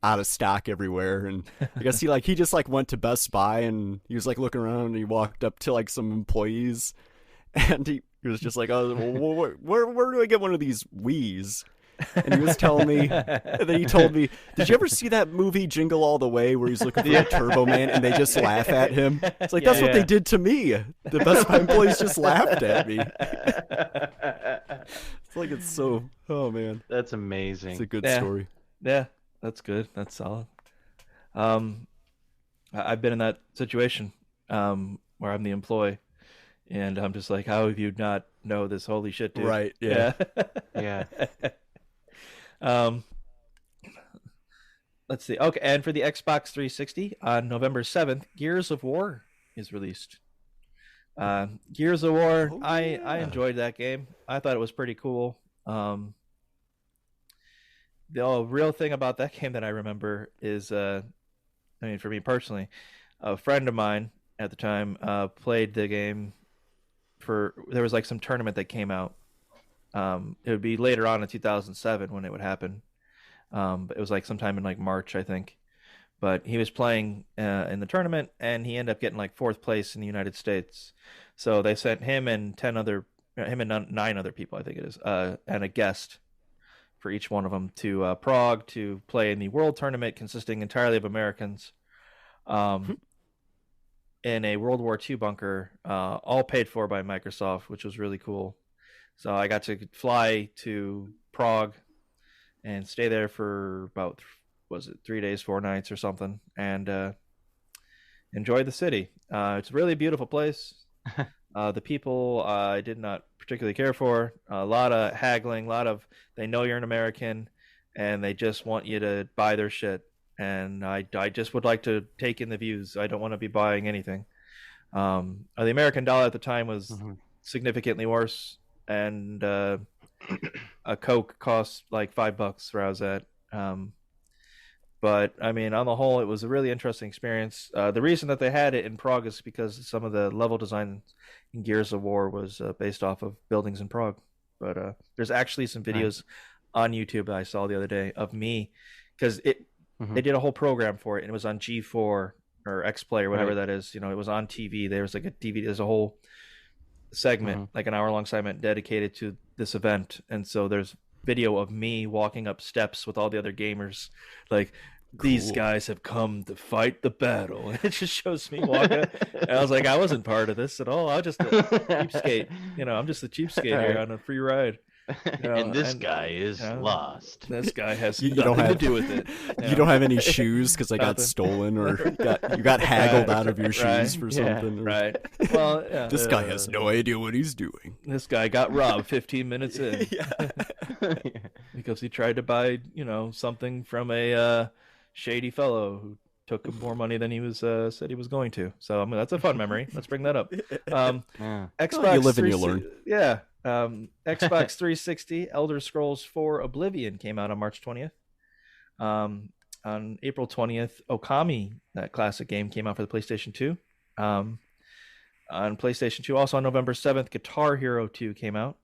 out of stock everywhere. And I guess he just went to Best Buy and he was looking around and he walked up to some employees and he was just oh, well, where do I get one of these Wiis? And he was telling me, and then he told me, did you ever see that movie Jingle All the Way where he's looking for a Turbo Man and they just laugh at him? It's that's what they did to me. The Best Buy employees just laughed at me. It's it's so, oh man. That's amazing. It's a good story. Yeah, that's good. That's solid. I've been in that situation where I'm the employee and I'm just how have you not know this holy shit, dude? Right, yeah. Yeah. Let's see. Okay, and for the Xbox 360 on November 7th, Gears of War is released. Gears of War, I enjoyed that game. I thought it was pretty cool. The real thing about that game that I remember is, for me personally, a friend of mine at the time played the game there was some tournament that came out. It would be later on in 2007 when it would happen. But it was sometime in March, I think. But he was playing in the tournament, and he ended up getting 4th place in the United States. So they sent him and 9 other people, I think it is, and a guest for each one of them to Prague to play in the World Tournament, consisting entirely of Americans, in a World War II bunker, all paid for by Microsoft, which was really cool. So I got to fly to Prague and stay there for about, 3 days, 4 nights or something, and enjoy the city. It's a really beautiful place. The people I did not particularly care for. A lot of haggling, they know you're an American, and they just want you to buy their shit. And I just would like to take in the views. I don't want to be buying anything. The American dollar at the time was Mhm. significantly worse, and a Coke cost like $5 where I was at. But I mean, on the whole, it was a really interesting experience. The reason that they had it in Prague is because some of the level design in Gears of War was based off of buildings in Prague. But there's actually some Right. videos on YouTube that I saw the other day of me, because they Mhm. did a whole program for it, and it was on G4 or XPlay or whatever Right. that is. You know, it was on TV. There was like a DVD. There's a whole segment, Mhm. like an hour-long segment dedicated to this event, and so there's video of me walking up steps with all the other gamers, like these Cool. guys have come to fight the battle. And it just shows me walking. And I was like, I wasn't part of this at all. I was just a cheapskate. You know, I'm just a cheapskate here Right. on a free ride. You know, And this and, guy is you know, lost. This guy has You nothing don't have to do with it. You don't have any shoes because I got Nothing. stolen, or you got haggled out of your shoes Right. for Yeah. something. or- Right. Well, yeah, This guy has no idea what he's doing. This guy got robbed 15 minutes in Yeah. because he tried to buy, you know, something from a shady fellow who took him more money than he was said he was going to. So I mean, that's a fun memory. Let's bring that up. Yeah. Xbox. you live and you 360 learn. Yeah. Xbox 360, Elder Scrolls 4 Oblivion came out on March 20th. On April 20th, Okami, that classic game, came out for the PlayStation 2. On PlayStation 2, also on November 7th, Guitar Hero 2 came out.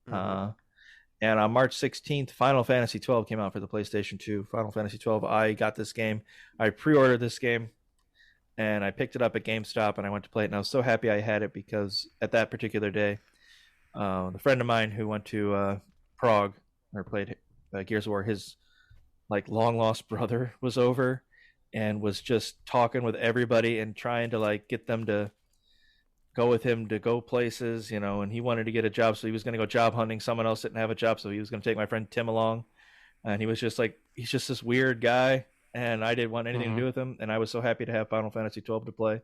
And on March 16th, Final Fantasy 12 came out for the PlayStation 2. Final Fantasy 12, I got this game. I pre-ordered this game, and I picked it up at GameStop, and I went to play it, and I was so happy I had it because at that particular day, the friend of mine who went to Prague or played Gears of War, his like long lost brother was over and was just talking with everybody and trying to like get them to go with him to go places, you know, and he wanted to get a job, so he was going to go job hunting. Someone else didn't have a job, so he was going to take my friend Tim along, and he was just like, he's just this weird guy, and I didn't want anything to do with him, and I was so happy to have Final Fantasy 12 to play,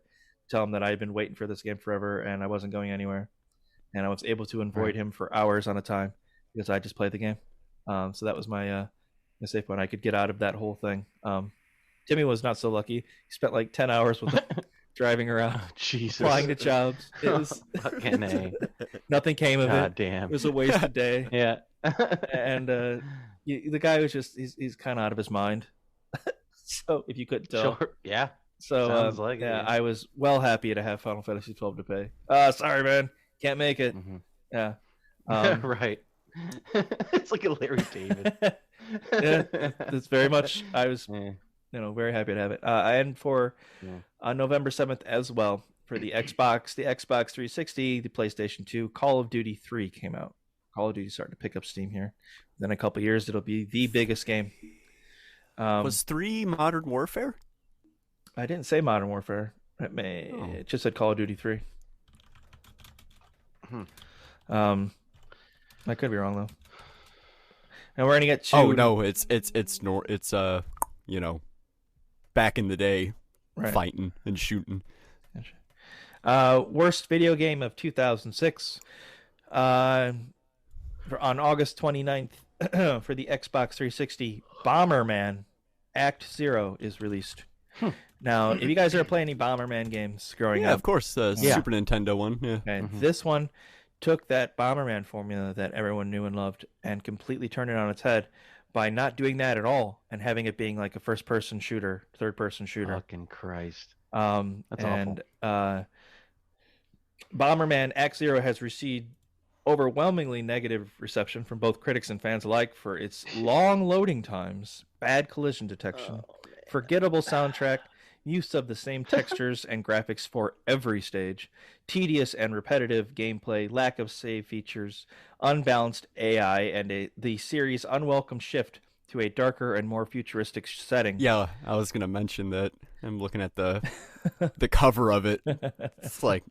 tell him that I had been waiting for this game forever and I wasn't going anywhere, and I was able to avoid him for hours on a time because I just played the game. So that was my safe point. I could get out of that whole thing. Timmy was not so lucky. He spent like 10 hours with driving around, Jesus. applying to jobs. It was Fucking A. nothing came of God it. damn. It was a wasted day. Yeah. And the guy was just he's kind of out of his mind. So if you couldn't tell. Sure. Yeah. So Sounds like it, yeah, yeah. I was well happy to have Final Fantasy 12 to pay. Sorry man, can't make it. Mhm. Yeah. Right. It's like a Larry David. Yeah, it's very much. I was, Yeah. very happy to have it. And for Yeah. on November 7th as well for the Xbox 360, the PlayStation 2, Call of Duty 3 came out. Call of Duty starting to pick up steam here. Then a couple years, it'll be the biggest game. Was 3 Modern Warfare? I didn't say Modern Warfare. It just said Call of Duty 3. I could be wrong though. And we're gonna get to. Oh no, it's back in the day, Right. fighting and shooting. Worst video game of 2006. On August 29th for the Xbox 360, Bomberman Act Zero is released. Now, if you guys ever play any Bomberman games growing Yeah, up, of course, the Yeah. Super Nintendo one. Yeah. okay, this one took that Bomberman formula that everyone knew and loved and completely turned it on its head by not doing that at all and having it being like a first-person shooter, third-person shooter. Fucking Christ. That's awful. Bomberman Act Zero has received overwhelmingly negative reception from both critics and fans alike for its long loading times, bad collision detection, forgettable soundtrack, use of the same textures and graphics for every stage, tedious and repetitive gameplay, lack of save features, unbalanced AI, and the series' unwelcome shift to a darker and more futuristic setting. Yeah, I was gonna mention that. I'm looking at the cover of it. It's like,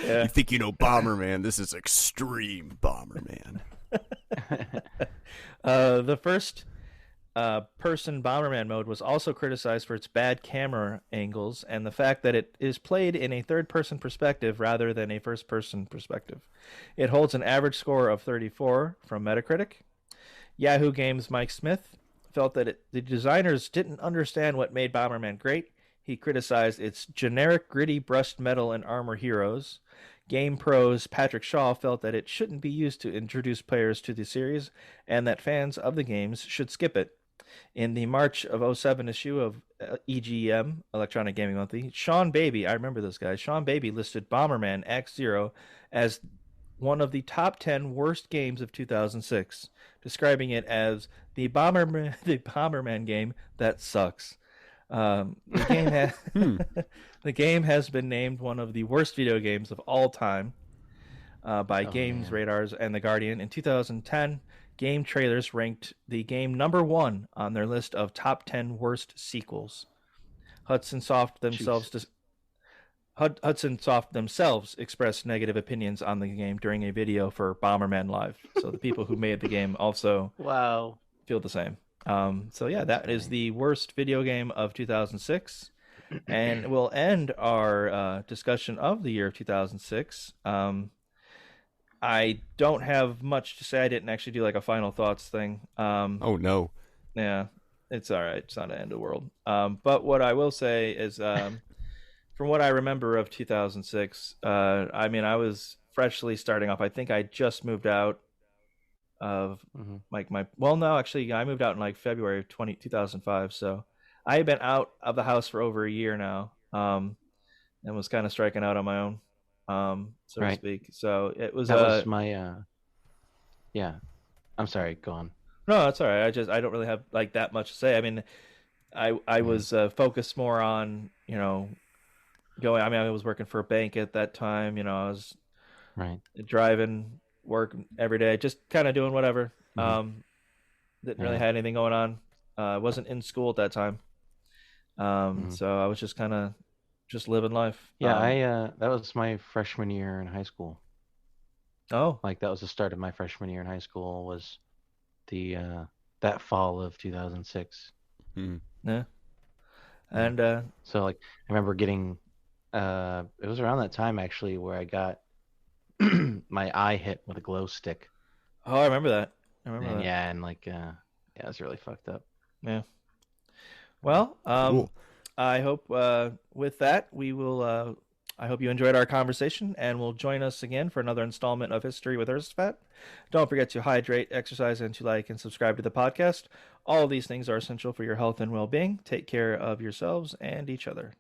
Yeah. you think you know Bomberman? This is extreme Bomberman. The first person Bomberman mode was also criticized for its bad camera angles and the fact that it is played in a third-person perspective rather than a first-person perspective. It holds an average score of 34 from Metacritic. Yahoo Games' Mike Smith felt that the designers didn't understand what made Bomberman great. He criticized its generic, gritty brushed metal and armor heroes. Game Pro's Patrick Shaw felt that it shouldn't be used to introduce players to the series and that fans of the games should skip it. In the March of '07 issue of EGM, Electronic Gaming Monthly, Sean Baby, I remember this guy, Sean Baby listed Bomberman X-Zero as one of the top 10 worst games of 2006, describing it as the Bomberman game that sucks. The game the game has been named one of the worst video games of all time by Games Radars and The Guardian. In 2010, Game Trailers ranked the game number 1 on their list of top 10 worst sequels. Hudson Soft themselves expressed negative opinions on the game during a video for Bomberman Live. So the people who made the game also feel the same. So yeah, that is the worst video game of 2006. And we'll end our discussion of the year of 2006. I don't have much to say. I didn't actually do like a final thoughts thing. Oh no. Yeah, it's all right. It's not the end of the world. But what I will say is, from what I remember of 2006, I mean, I was freshly starting off. I think I just moved out of like well, no, actually, I moved out in like February of 2005. So I had been out of the house for over a year now, and was kind of striking out on my own. So to speak. So it was. That was my. Yeah, I'm sorry. Go on. No, that's all right. I don't really have like that much to say. I mean, I was focused more on going. I mean, I was working for a bank at that time. I was driving work every day, just kind of doing whatever. Didn't really have anything going on. I wasn't in school at that time. So I was just kind of just living life. Yeah, that was my freshman year in high school. Oh, like that was the start of my freshman year in high school. Was the that fall of 2006. Yeah, and so like I remember getting it was around that time actually where I got my eye hit with a glow stick. Oh, I remember that. That. Yeah, and like yeah, it was really fucked up. Yeah. Well, cool. I hope with that we will. I hope you enjoyed our conversation and will join us again for another installment of History with Erzsfat. Don't forget to hydrate, exercise, and to like and subscribe to the podcast. All of these things are essential for your health and well-being. Take care of yourselves and each other.